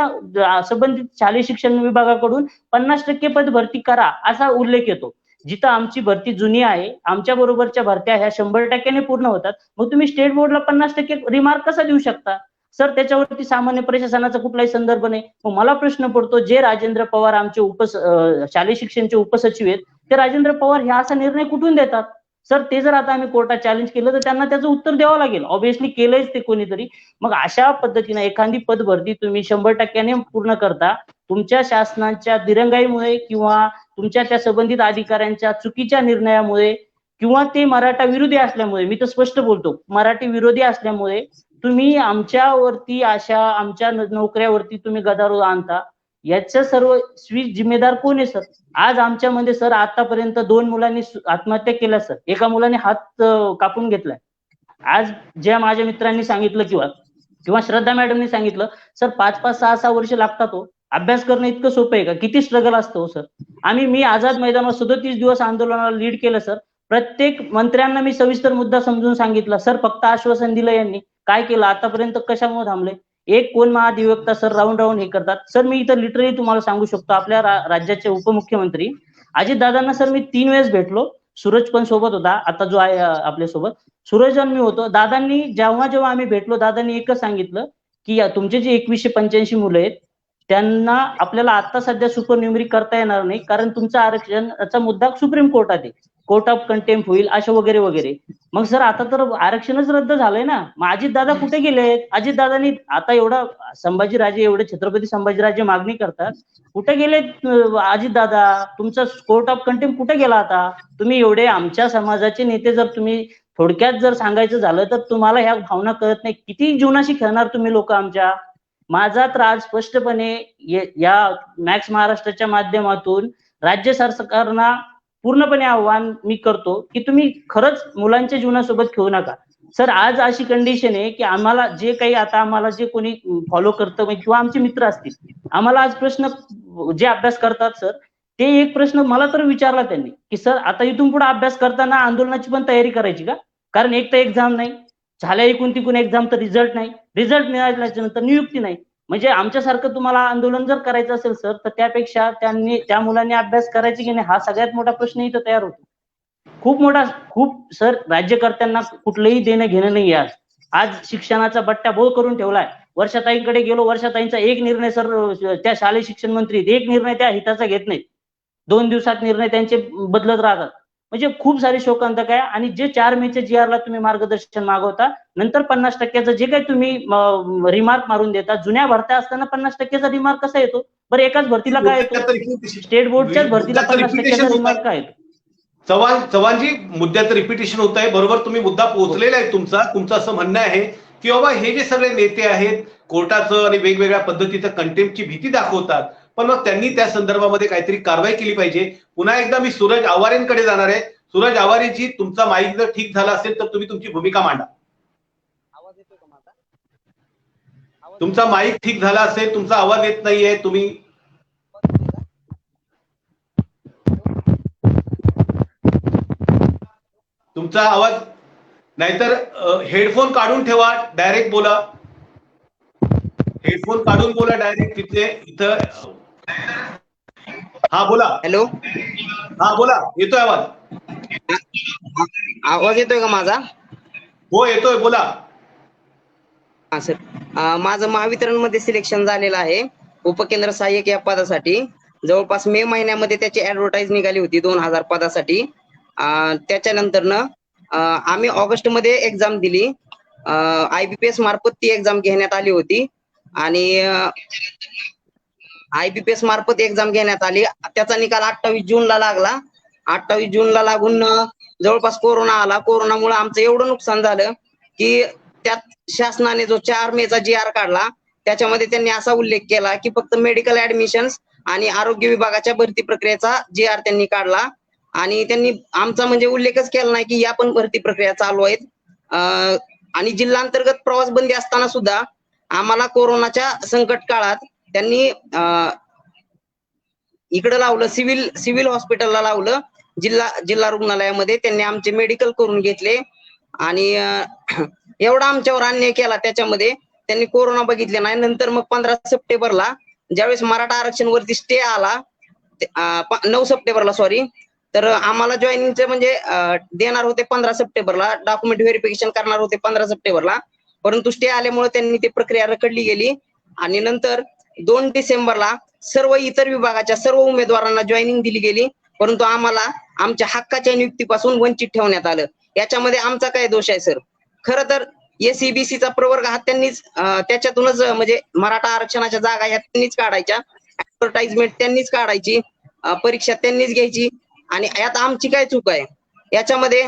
संबंधित शालेय शिक्षण विभागाकडून 50% पद भरती करा असा उल्लेख येतो. जिथं आमची भरती जुनी आहे, आमच्या बरोबरच्या भरत्या ह्या 100% पूर्ण होतात. मग तुम्ही स्टेट बोर्डला 50% रिमार्क कसा देऊ शकता सर त्याच्यावरती सामान्य प्रशासनाचा कुठलाही संदर्भ नाही. मग मला प्रश्न पडतो, जे राजेंद्र पवार आमचे शालेय शिक्षणचे उपसचिव आहेत, ते राजेंद्र पवार हे असा निर्णय कुठून देतात? सर ते जर आता आम्ही कोर्टात चॅलेंज केलं तर त्यांना त्याचं उत्तर द्यावं लागेल. ऑब्व्हियसली केलंच ते कोणीतरी. मग अशा पद्धतीने एखादी पदभरती तुम्ही 100% पूर्ण करता, तुमच्या शासनाच्या दिरंगाईमुळे किंवा तुमच्या त्या संबंधित अधिकाऱ्यांच्या चुकीच्या निर्णयामुळे किंवा ते मराठा विरोधी असल्यामुळे, मी तर स्पष्ट बोलतो, मराठी विरोधी असल्यामुळे तुम्ही आमच्यावरती आमच्या नोकऱ्यावरती तुम्ही गदारोळ आणता. याचं सर्व जिम्मेदार कोण आहे सर? आज आमच्यामध्ये सर आतापर्यंत 2 मुलांनी आत्महत्या केल्या सर. एका मुलाने हात कापून घेतलाय. आज ज्या माझ्या मित्रांनी सांगितलं किंवा श्रद्धा मॅडमनी सांगितलं, सर 5-5, 6-6 वर्ष लागतात हो. अभ्यास करणं इतकं सोपं आहे का? किती स्ट्रगल असतं हो सर. मी आझाद मैदानावर 37 दिवस आंदोलनाला लीड केलं सर. प्रत्येक मंत्र्यांना मी सविस्तर मुद्दा समजून सांगितला. सर फक्त आश्वासन दिलं यांनी, काय केलं आतापर्यंत, कशामुळे थांबले? एक कोण महाधिवक्ता सर राऊंड हे करतात. सर मी इथं लिटरली तुम्हाला सांगू शकतो, आपल्या राज्याचे उपमुख्यमंत्री अजितदादांना सर मी 3 वेळेस भेटलो. सूरज पण सोबत होता, आता जो आहे आपल्यासोबत, सूरज आणि मी होतो. दादांनी जेव्हा आम्ही भेटलो, दादांनी एकच सांगितलं की तुमचे जे 2185 मुलं आहेत त्यांना आपल्याला आता सध्या सुपर न्यूमरी करता येणार नाही, कारण तुमचा आरक्षणाचा मुद्दा सुप्रीम कोर्टात आहे, कोर्ट ऑफ कंटेम्प्ट होईल अशा वगैरे वगैरे. मग सर आता तर आरक्षणच रद्द झालंय ना. मग अजितदादा कुठे गेलेत? अजितदादांनी आता एवढे छत्रपती संभाजीराजे मागणी करतात, कुठे गेलेत अजितदादा? तुमचा कोर्ट ऑफ कंटेम्प्ट कुठे गेला आता? तुम्ही एवढे आमच्या समाजाचे नेते, जर तुम्ही थोडक्यात जर सांगायचं झालं तर तुम्हाला ह्या भावना कळत नाही. किती जीवनाशी खेळणार तुम्ही लोक आमच्या? माझा तर आज स्पष्टपणे या मॅक्स महाराष्ट्राच्या माध्यमातून राज्य सरकारना पूर्णपणे आव्हान मी करतो की तुम्ही खरंच मुलांच्या जीवनासोबत खेळू नका. सर आज अशी कंडिशन आहे की आम्हाला जे कोणी फॉलो करतं किंवा आमचे मित्र असतील, आम्हाला आज प्रश्न जे अभ्यास करतात सर, ते एक प्रश्न मला तर विचारला त्यांनी की सर आता इथून पुढे अभ्यास करताना आंदोलनाची पण तयारी करायची का? कारण एक तर एक्झाम नाही झाल्या, एकूण तिकून एक्झाम तर रिझल्ट नाही, रिझल्ट मिळाल्याच्या नंतर नियुक्ती नाही. म्हणजे आमच्यासारखं तुम्हाला आंदोलन जर करायचं असेल सर, तर त्यापेक्षा त्या मुलांनी अभ्यास करायची की नाही, हा सगळ्यात मोठा प्रश्न इथं तयार होतो. खूप सर राज्यकर्त्यांना कुठलंही देणं घेणं नाही. आज शिक्षणाचा बट्ट्या बोळ करून ठेवलाय. वर्षाताईंकडे गेलो, वर्षाताईंचा एक निर्णय सर, त्या शालेय शिक्षण मंत्री एक निर्णय त्या हिताचा घेत नाहीत. 2 दिवसात निर्णय त्यांचे बदलत राहतात. म्हणजे खूप सारी शोकांतक आहे. आणि जे 4 मेच्या GR ला तुम्ही मार्गदर्शन मागवता, नंतर 50% जे काही तुम्ही रिमार्क मारून देता, जुन्या भरत्या असताना 50% रिमार्क कसा येतो बरं? एकाच भरतीला काय येतो? स्टेट बोर्डच्याच भरतीला 50% रिमार्क काय येतो? चव्हाणजी, मुद्द्यात रिपिटेशन होत आहे. बरोबर, तुम्ही मुद्दा पोहोचलेला आहे तुमचं असं म्हणणं आहे की बाबा हे जे सगळे नेते आहेत कोर्टाचं आणि वेगवेगळ्या पद्धतीचं कंटेम्प्टची भीती दाखवतात, पण मग त्यांनी त्या संदर्भामध्ये काहीतरी कारवाई केली पाहिजे. पुन्हा एकदा मी सूरज आवारेंकडे जाणार आहे. सूरज आवारेजी, तुमचा माईक जर ठीक झाला असेल तर तुम्ही तुमची भूमिका मांडा. आवाज येतोय का माझा? तुमचा माईक ठीक झाला असेल, तुमचा आवाज येत नाहीये. तुम्ही तुमचा आवाज, नाहीतर हेडफोन काढून ठेवा, डायरेक्ट बोला. हेडफोन काढून बोला डायरेक्ट तिथे इथं. हा बोला. हॅलो, हा बोला, येतोय आवाज? आवाज येतोय का माझा? हो येतोय, बोला. हा सर, माझं महावितरण मध्ये सिलेक्शन झालेलं आहे उपकेंद्र सहाय्यक या पदासाठी. जवळपास मे महिन्यामध्ये त्याची ऍडव्हर्टाईज निघाली होती 2000 पदासाठी. त्याच्यानंतर आम्ही ऑगस्ट मध्ये एक्झाम दिली. IBPS मार्फत ती एक्झाम घेण्यात आली होती आणि IBPS मार्फत एक्झाम घेण्यात आली. त्याचा निकाल 28 जूनला लागला. 28 जूनला लागून जवळपास कोरोना आला. कोरोनामुळे आमचं एवढं नुकसान झालं की त्यात शासनाने जो 4 मेचा GR काढला त्याच्यामध्ये त्यांनी असा उल्लेख केला की फक्त मेडिकल ऍडमिशन्स आणि आरोग्य विभागाच्या भरती प्रक्रियेचा GR त्यांनी काढला आणि त्यांनी आमचा म्हणजे उल्लेखच केला नाही की या पण भरती प्रक्रिया चालू आहेत. आणि जिल्हांतर्गत प्रवास बंदी असताना सुद्धा आम्हाला कोरोनाच्या संकट काळात त्यांनी इकडे लावलं, सिव्हिल हॉस्पिटलला लावलं, जिल्हा रुग्णालयामध्ये त्यांनी आमचे मेडिकल करून घेतले आणि एवढा आमच्यावर अन्याय केला. त्याच्यामध्ये त्यांनी कोरोना बघितले नाही. नंतर मग 15 सप्टेंबरला ज्यावेळेस मराठा आरक्षण वरती स्टे आला, 9 सप्टेंबरला सॉरी, तर आम्हाला जॉईनिंगचे म्हणजे देणार होते 15 सप्टेंबरला, डॉक्युमेंट व्हेरिफिकेशन करणार होते 15 सप्टेंबरला, परंतु स्टे आल्यामुळे त्यांनी ती प्रक्रिया रखडली गेली आणि नंतर 2 डिसेंबरला सर्व इतर विभागाच्या सर्व उमेदवारांना जॉईनिंग दिली गेली, परंतु आम्हाला आमच्या हक्काच्या नियुक्तीपासून वंचित ठेवण्यात आलं. याच्यामध्ये आमचा काय दोष आहे सर? खरं तर एसईबीसीचा प्रवर्ग हा त्यांनीच त्याच्यातूनच म्हणजे मराठा आरक्षणाच्या जागा ह्या त्यांनीच काढायच्या, ऍडव्हर्टाइजमेंट त्यांनीच काढायची, परीक्षा त्यांनीच घ्यायची आणि यात आमची काय चूक आहे? याच्यामध्ये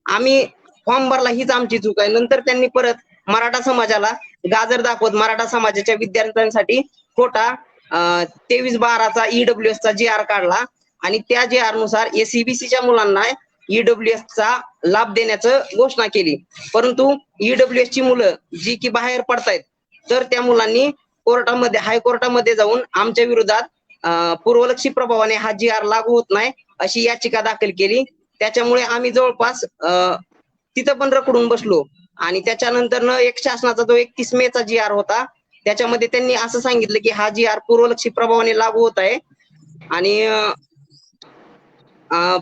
आम्ही फॉर्म भरला हीच आमची चूक आहे. नंतर त्यांनी परत मराठा समाजाला गाजर दाखवत मराठा समाजाच्या विद्यार्थ्यांसाठी खोटा 23/12चा ईडब्ल्यूएसचा GR काढला आणि त्या GR नुसार एसईबीसीच्या मुलांना ईडब्ल्यूएसचा लाभ देण्याचं घोषणा केली. परंतु ईडब्ल्यूएसची मुलं जी की बाहेर पडतायत तर त्या मुलांनी कोर्टामध्ये हायकोर्टामध्ये जाऊन आमच्या विरोधात पूर्वलक्षी प्रभावाने हा GR लागू होत नाही अशी याचिका दाखल केली. त्याच्यामुळे आम्ही जवळपास तिथं पण रखडून बसलो आणि त्याच्यानंतर एक शासनाचा जो 31 मेचा GR होता त्याच्यामध्ये त्यांनी असं सांगितलं की हा GR पूर्वलक्षी प्रभावाने लागू होत आहे आणि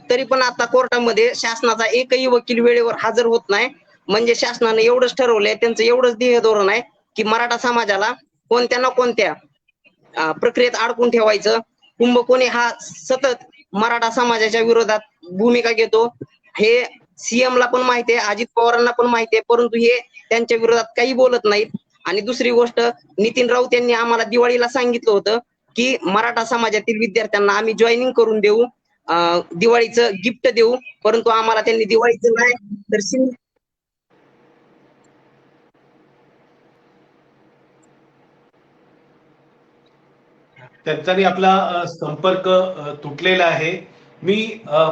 तरी पण आता कोर्टामध्ये शासनाचा एकही वकील वेळेवर हजर होत नाही. म्हणजे शासनाने एवढंच ठरवलंय, त्यांचं एवढंच ध्येय धोरण आहे की मराठा समाजाला कोणत्या ना कोणत्या प्रक्रियेत अडकून ठेवायचं. कुंभकोणी हा सतत मराठा समाजाच्या विरोधात भूमिका घेतो हे CM ला पण माहिती आहे, अजित पवारांना पण माहिती आहे, परंतु हे त्यांच्या विरोधात काही बोलत नाहीत. आणि दुसरी गोष्ट, नितीन राऊत यांनी आम्हाला दिवाळीला सांगितलं होतं की मराठा समाजातील विद्यार्थ्यांना आम्ही जॉईनिंग करून देऊ, दिवाळीचं गिफ्ट देऊ, परंतु आम्हाला त्यांनी दिवाळीचं नाही तर त्यांचानी आपला संपर्क तुटलेला आहे. मी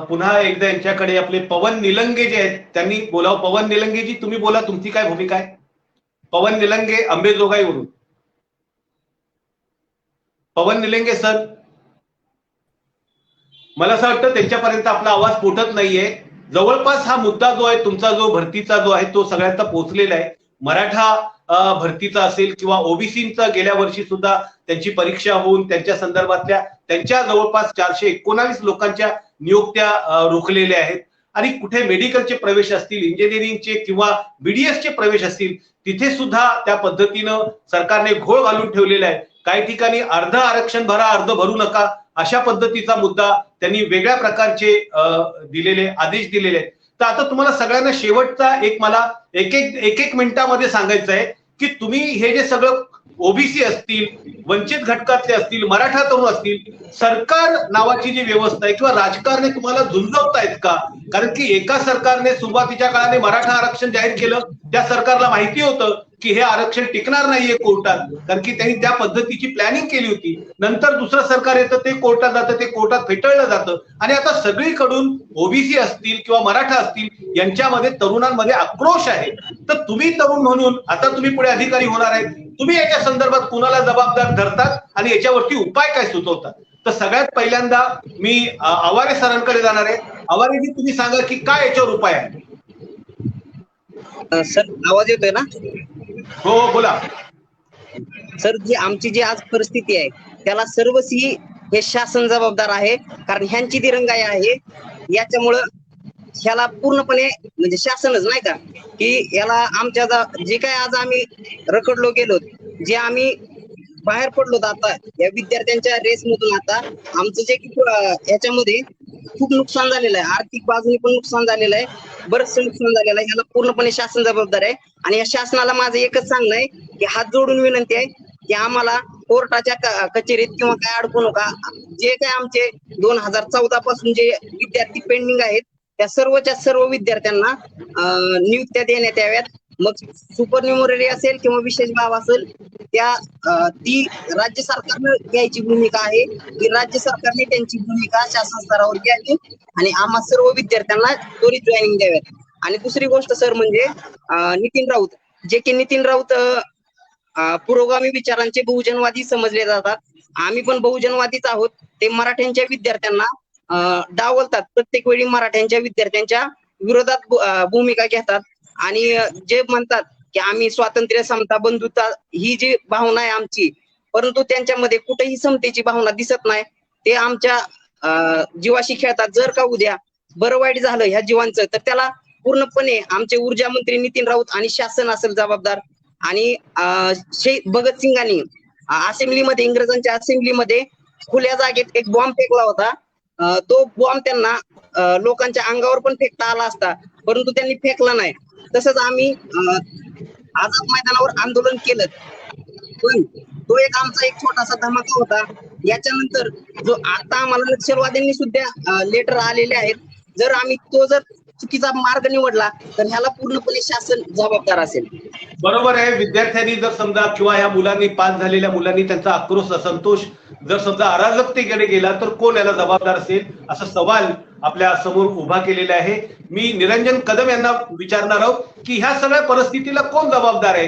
पुन्हा एकदा यांच्याकडे आपले पवन निलंगे जे आहेत त्यांनी बोलावं. पवन निलंगेजी तुम्ही बोला, तुमची काय भूमिका आहे? पवन निलंगे अंबेजोगाईवरून. पवन निलंगे सर, मला असं वाटतं त्यांच्यापर्यंत आपला आवाज पोहोचत नाहीये. जवळपास हा मुद्दा जो आहे तुमचा जो भरतीचा जो आहे तो सगळ्यांना पोहोचलेला आहे. मराठा भरतीचा असेल किंवा ओबीसीचा गेल्या वर्षी सुद्धा त्यांची परीक्षा होऊन त्यांच्या संदर्भातल्या त्यांच्या जवळपास 419 लोकांच्या नियुक्त्या रोखलेल्या आहेत. आणि कुठे मेडिकलचे प्रवेश असतील, इंजिनिअरिंगचे किंवा BDSचे प्रवेश असतील तिथे सुद्धा त्या पद्धतीनं सरकारने घोळ घालून ठेवलेला आहे. काही ठिकाणी अर्ध आरक्षण भरा, अर्ध भरू नका अशा पद्धतीचा मुद्दा त्यांनी वेगळ्या प्रकारचे दिलेले आदेश दिलेले आहेत. तर आता तुम्हाला सगळ्यांना शेवटचा मला एक मिनिटामध्ये सांगायचं आहे की तुम्ही हे जे सगळं ओबीसी असतील, वंचित घटकातले असतील, मराठा तरुण असतील, सरकार नावाची जी व्यवस्था आहे किंवा राजकारणे तुम्हाला झुंजवतायत का? कारण की एका सरकारने सुरुवातीच्या काळाने मराठा आरक्षण जाहीर केलं, त्या सरकारला माहिती होतं की हे आरक्षण टिकणार नाहीये कोर्टात, कारण की त्यांनी त्या पद्धतीची प्लॅनिंग केली होती. नंतर दुसरं सरकार येतं, ते कोर्टात जातं, ते कोर्टात फेटाळलं जातं आणि आता सगळीकडून ओबीसी असतील किंवा मराठा असतील यांच्यामध्ये तरुणांमध्ये आक्रोश आहे. तर तुम्ही तरुण म्हणून आता तुम्ही पुढे अधिकारी होणार आहेत, तुम्ही याच्या संदर्भात कुणाला जबाबदार धरतात आणि याच्यावरती उपाय काय सुचवतात? तर सगळ्यात पहिल्यांदा मी आवारे सरांकडे जाणार आहे. आवारेजी, तुम्ही सांगा की काय याच्यावर उपाय आहे? सर आवाज येतोय ना? हो बोला सर. आमची जी आज परिस्थिती आहे त्याला सर्वस्वी हे शासन जबाबदार आहे, कारण ह्यांची दिरंगाई आहे. याच्यामुळं ह्याला पूर्णपणे म्हणजे शासनच नाही का की याला आमच्या जे काय आज आम्ही रखडलो गेलो, जे आम्ही बाहेर पडलो आता या विद्यार्थ्यांच्या रेसमधून, आता आमचं जे याच्यामध्ये खूप नुकसान झालेलं आहे, आर्थिक बाजूने पण नुकसान झालेलं आहे, बरंचसं नुकसान झालेलं आहे. याला पूर्णपणे शासन जबाबदार आहे आणि या शासनाला माझं एकच सांगणं आहे की हात जोडून विनंती आहे की आम्हाला कोर्टाच्या कचेरीत किंवा काय अडकू नका. जे काय आमचे 2014 पासून जे विद्यार्थी पेंडिंग आहेत त्या सर्वच्या सर्व विद्यार्थ्यांना नियुक्त्या देण्यात याव्यात. मग सुपर न्युमररी असेल किंवा विशेष बाब असेल ती राज्य सरकारनं घ्यायची भूमिका आहे की राज्य सरकारने त्यांची भूमिका शासन स्तरावर घ्यावी आणि आम्हा सर्व विद्यार्थ्यांना त्वरित जॉईनिंग द्याव्यात. आणि दुसरी गोष्ट सर म्हणजे नितीन राऊत, जे की नितीन राऊत पुरोगामी विचारांचे बहुजनवादी समजले जातात. आम्ही पण बहुजनवादीच आहोत. ते मराठ्यांच्या विद्यार्थ्यांना डावलतात, प्रत्येक वेळी मराठ्यांच्या विद्यार्थ्यांच्या विरोधात भूमिका घेतात आणि जे म्हणतात की आम्ही स्वातंत्र्य, समता, बंधुता ही जी भावना आहे आमची, परंतु त्यांच्यामध्ये कुठेही समतेची भावना दिसत नाही. ते आमच्या जीवाशी खेळतात. जर का उद्या बरं वाईट झालं ह्या जीवांचं तर त्याला पूर्णपणे आमचे ऊर्जा मंत्री नितीन राऊत आणि शासन असेल जबाबदार. आणि भगतसिंगांनी असेंब्लीमध्ये, इंग्रजांच्या असेंब्लीमध्ये खुल्या जागेत एक बॉम्ब फेकला होता. तो बॉम्ब त्यांना लोकांच्या अंगावर पण फेकता आला असता, परंतु त्यांनी फेकला नाही. तसंच आम्ही आझाद मैदानावर आंदोलन केलं, पण तो एक आमचा एक छोटासा धमाका होता. याच्यानंतर जो आता आम्हाला नक्षलवाद्यांनी सुद्धा लेटर आलेले आहेत, जर आम्ही तो जर चुकीचा मार्ग निवडला तर ह्याला पूर्णपणे शासन जबाबदार असेल. बरोबर आहे. विद्यार्थ्यांनी जर समजा किंवा या मुलांनी, पास झालेल्या मुलांनी त्यांचा आक्रोश, असंतोष जर समजा अराजकतेकडे गेला तर कोण याला जबाबदार असेल, असा सवाल आपल्या समोर उभा केलेला आहे. मी निरंजन कदम यांना विचारणार आहोत की ह्या सगळ्या परिस्थितीला कोण जबाबदार आहे,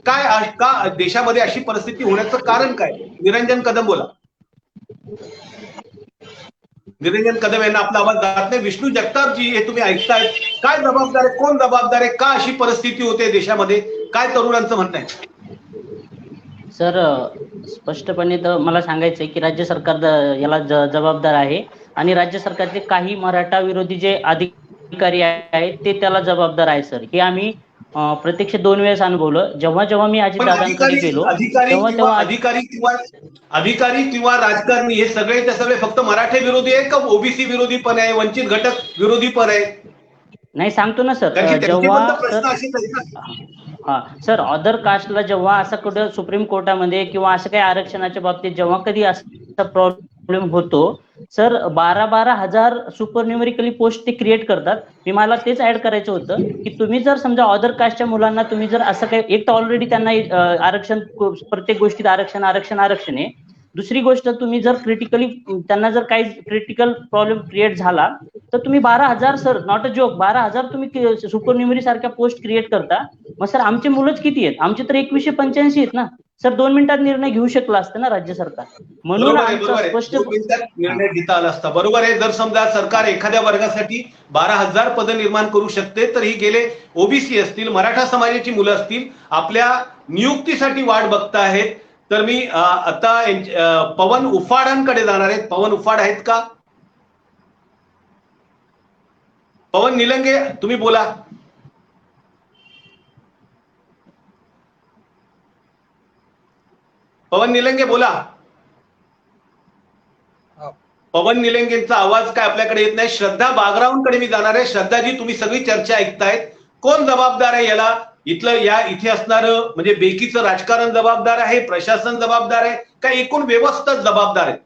काय का देशामध्ये अशी परिस्थिती होण्याचं कारण काय? निरंजन कदम बोला. निरंजन कदम यांना आपला आवाज जात नाही. विष्णू जगतापजी, हे तुम्ही ऐकताय, काय जबाबदार आहे, कोण जबाबदार आहे, का अशी परिस्थिती होते देशामध्ये, काय तरुणांचं म्हणणं आहे? सर, स्पष्टपणे तर मला सांगायचंय की राज्य सरकार याला जबाबदार आहे आणि राज्य सरकारचे काही मराठा विरोधी जे अधिकारी आहेत ते त्याला जबाबदार आहे सर. हे आम्ही प्रत्यक्ष 2 वेळेस अनुभवलं. जेव्हा मी अजितदादांकडे गेलो अधिकारी किंवा राजकारणी हे सगळे फक्त मराठा विरोधी आहे का ओबीसी विरोधी पण आहे, वंचित घटक विरोधी पण आहे? नाही, सांगतो ना सर. जेव्हा सर अदर कास्टला जेव्हा असं कुठं सुप्रीम कोर्टामध्ये किंवा असं काही आरक्षणाच्या बाबतीत जेव्हा कधी असा प्रॉब्लेम होतो सर, 12,000 सुपर न्यूमेरिकली पोस्ट ते क्रिएट करतात. मला तेच ऍड करायचं होतं की तुम्ही जर समजा अदर कास्टच्या मुलांना तुम्ही जर असं काही, एक तर ऑलरेडी त्यांना आरक्षण, प्रत्येक गोष्टीत आरक्षण आहे. दुसरी गोष्ट, तुम्ही जर क्रिटिकली त्यांना जर काही क्रिटिकल प्रॉब्लेम क्रिएट झाला तर तुम्ही 12,000 सर, नॉट अ जोक, 12,000 तुम्ही सुपर न्यूमरी सारख्या पोस्ट क्रिएट करता. मग सर आमचे मुलंच किती आहेत? आमचे तर 2185 आहेत ना सर. 2 मिनिटात निर्णय घेऊ शकला असतं ना राज्य सरकार. म्हणून स्पष्ट निर्णय घेता आला असता. बरोबर आहे. जर समजा सरकार एखाद्या वर्गासाठी 12,000 पद निर्माण करू शकते, तर ही गेले ओबीसी असतील, मराठा समाजाची मुलं असतील, आपल्या नियुक्तीसाठी वाट बघताहेत. तर मी आता पवन उफाडांकडे जाणार आहे. पवन उफाड आहेत का? पवन निलंगे, तुम्ही बोला. पवन निलंगे बोला. पवन निलंगेंचा आवाज काय आपल्याकडे येत नाही. श्रद्धा बागराऊंकडे मी जाणार आहे. श्रद्धाजी, तुम्ही सगळी चर्चा ऐकतायत, कोण जबाबदार आहे याला? इथे असणारं म्हणजे बेकीचं राजकारण जबाबदार आहे, प्रशासन जबाबदार आहे, का एकूण व्यवस्था जबाबदार आहे?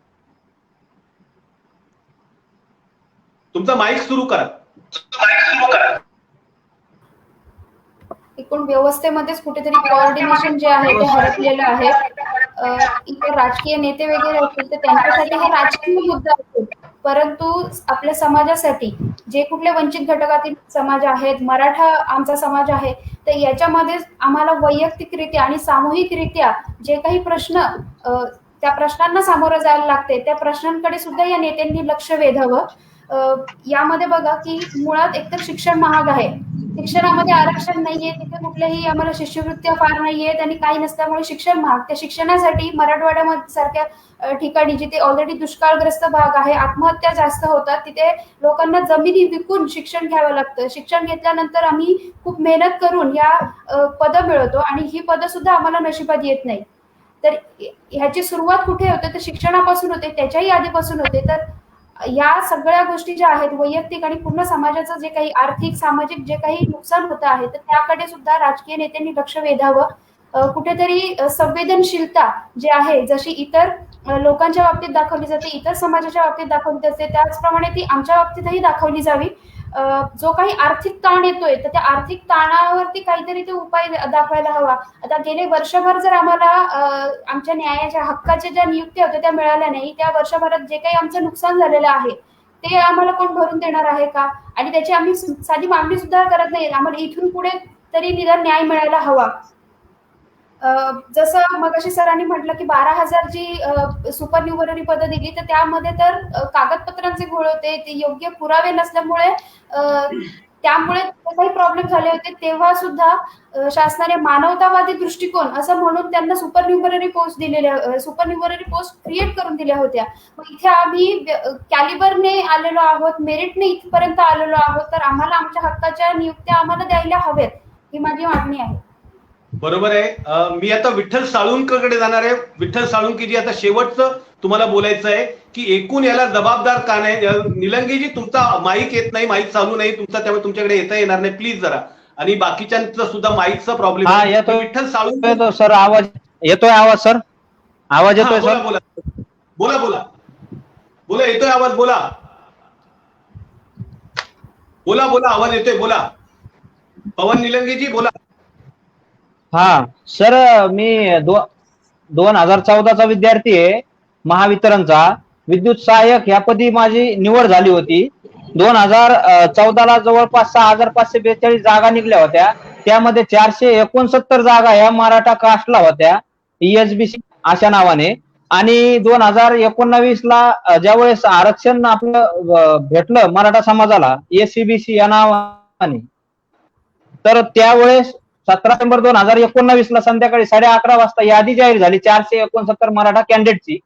तुमचा माईक सुरू करा. एकूण व्यवस्थेमध्येच कुठेतरी कोऑर्डिनेशन जे आहे ते हरपलेलं आहे. इतर राजकीय नेते वगैरे असतील तर त्यांच्यासाठी हे राजकीय मुद्दा असेल, परंतु आपल्या समाजासाठी जे कुठले वंचित घटकातील समाज आहेत, मराठा आमचा समाज आहे, तर याच्यामध्ये आम्हाला वैयक्तिकरित्या आणि सामूहिकरित्या जे काही प्रश्न, त्या प्रश्नांना सामोरं जायला लागते, त्या प्रश्नांकडे सुद्धा या नेत्यांनी लक्ष वेधावं. यामध्ये बघा की मुळात एकतर शिक्षण महाग आहे, शिक्षणामध्ये आरक्षण नाहीये, तिथे कुठल्याही आम्हाला शिष्यवृत्त्या फार नाहीयेत आणि काही नसल्यामुळे शिक्षण महाग. त्या शिक्षणासाठी मराठवाड्यामध्ये सारख्या ठिकाणी जिथे ऑलरेडी दुष्काळग्रस्त भाग आहे, आत्महत्या जास्त होतात, तिथे लोकांना जमिनी विकून शिक्षण घ्यावं लागतं. शिक्षण घेतल्यानंतर आम्ही खूप मेहनत करून या पदं मिळवतो आणि ही पदं सुद्धा आम्हाला नशिबात येत नाही. तर ह्याची सुरुवात कुठे होते? तर शिक्षणापासून होते, त्याच्याही आधीपासून होते. तर या सगळ्या गोष्टी ज्या आहेत, वैयक्तिक आणि पूर्ण समाजाचं जे काही आर्थिक सामाजिक जे काही नुकसान होत आहे, तर त्याकडे सुद्धा राजकीय नेत्यांनी लक्ष वेधावं. कुठेतरी संवेदनशीलता जी आहे, जशी इतर लोकांच्या बाबतीत दाखवली जाते, इतर समाजाच्या बाबतीत दाखवली जाते, त्याचप्रमाणे ती आमच्या बाबतीतही दाखवली जावी. जो काही आर्थिक ताण येतोय तर त्या आर्थिक ताणावरती काहीतरी ते उपाय दाखवायला हवा. आता गेले वर्षभर जर आम्हाला आमच्या न्यायाच्या हक्काच्या ज्या नियुक्त्या होत्या त्या मिळाल्या नाही, त्या वर्षभरात जे काही आमचं नुकसान झालेलं आहे ते आम्हाला कोण भरून देणार आहे का? आणि त्याची आम्ही साधी मागणी सुद्धा करत नाही. आम्हाला इथून पुढे तरी निदान न्याय मिळायला हवा. जसं मगाशी सरांनी म्हटलं की 12,000 जी सुपर न्यूमररी पदं दिली, तर त्यामध्ये तर कागदपत्रांचे घोळ होते, ते योग्य पुरावे नसल्यामुळे त्यामुळे काही प्रॉब्लेम झाले होते. तेव्हा सुद्धा शासनाने मानवतावादी दृष्टिकोन असं म्हणून त्यांना सुपर न्यूमररी पोस्ट क्रिएट करून दिल्या होत्या. मग इथे आम्ही कॅलिबरने आलेलो आहोत, मेरिटने इथपर्यंत आलेलो आहोत, तर आम्हाला आमच्या हक्काच्या नियुक्त्या आम्हाला द्यायला हव्यात, ही माझी मागणी आहे. बरोबर आहे. मी आता विठ्ठल साळुंकेकडे जाणार आहे. विठ्ठल साळुंकेजी, आता शेवटचं तुम्हाला बोलायचं आहे की एकूण याला जबाबदार का नाही. निलंगेजी, तुमचा माईक येत नाही, माईक चालू नाही तुमचा, त्यामुळे तुमच्याकडे येता येणार नाही प्लीज जरा. आणि बाकीच्यांचा सुद्धा माईकचा प्रॉब्लेम हा आहे. येतोय, विठ्ठल साळुंके, येतो सर आवाज, येतोय आवाज सर, आवाज येतोय बोला सर. बोला बोला बोला बोला, येतोय आवाज, बोला बोला बोला, आवाज येतोय, बोला. पवन निलंगेजी बोला. हा सर, मी 2014चा विद्यार्थी आहे, महावितरणचा विद्युत सहाय्यक या पदी माझी निवड झाली होती. 2014ला जवळपास 6542 जागा निघल्या होत्या. त्यामध्ये 469 जागा ह्या मराठा कास्टला होत्या, ESBC अशा नावाने. आणि 2019ला ज्यावेळेस आरक्षण आपलं भेटलं मराठा समाजाला SCBC या नावाने, तर त्यावेळेस 17 डिसेंबर 2019ला संध्याकाळी 11:30 वाजता यादी जाहीर झाली 469 मराठा कॅन्डिडेटची,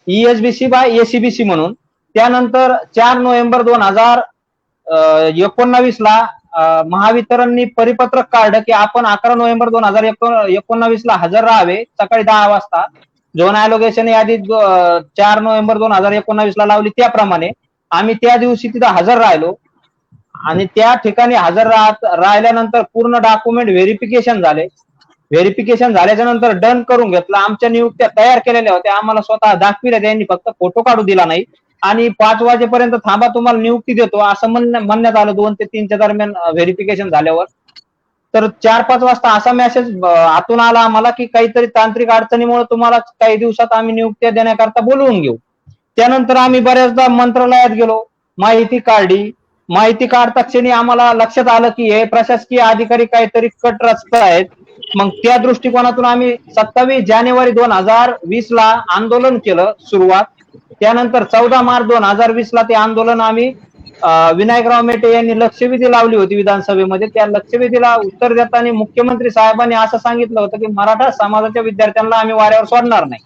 ESBC बाय ACBC म्हणून. त्यानंतर 4 नोव्हेंबर 2019ला महावितरणनी परिपत्रक काढलं की आपण 11 नोव्हेंबर 2019ला हजर राहावे सकाळी 10 वाजता. झोन ॲलोकेशन यादी 4 नोव्हेंबर 2019ला लावली, त्याप्रमाणे आम्ही त्या दिवशी तिथं हजर राहिलो. आणि त्या ठिकाणी हजर राहिल्यानंतर पूर्ण डॉक्युमेंट व्हेरिफिकेशन झाले. व्हेरिफिकेशन झाल्याच्या नंतर डन करून घेतलं. आमच्या नियुक्त्या तयार केलेल्या होत्या, आम्हाला स्वतः दाखविल्या, त्यांनी फक्त फोटो काढू दिला नाही. आणि 5 वाजेपर्यंत थांबा, तुम्हाला नियुक्ती देतो असं म्हणण्यात आलं 2 ते 3च्या दरम्यान व्हेरिफिकेशन झाल्यावर. तर 4-5 वाजता असा मेसेज आतून आला आम्हाला की काहीतरी तांत्रिक अडचणीमुळे तुम्हाला काही दिवसात आम्ही नियुक्त्या देण्याकरता बोलवून घेऊ. त्यानंतर आम्ही बऱ्याचदा मंत्रालयात गेलो, माहिती काढली. माहिती काढता क्षणी आम्हाला लक्षात आलं की हे प्रशासकीय अधिकारी काहीतरी कट रचत आहेत. मग त्या दृष्टिकोनातून आम्ही 27 जानेवारी 2020ला आंदोलन केलं सुरुवात. त्यानंतर 14 मार्च 2020ला ते आंदोलन आम्ही विनायकराव मेटे यांनी लक्षवेधी लावली होती विधानसभेमध्ये. त्या लक्षवेधीला उत्तर देताना मुख्यमंत्री साहेबांनी असं सांगितलं होतं की मराठा समाजाच्या विद्यार्थ्यांना आम्ही वाऱ्यावर सोडणार नाही.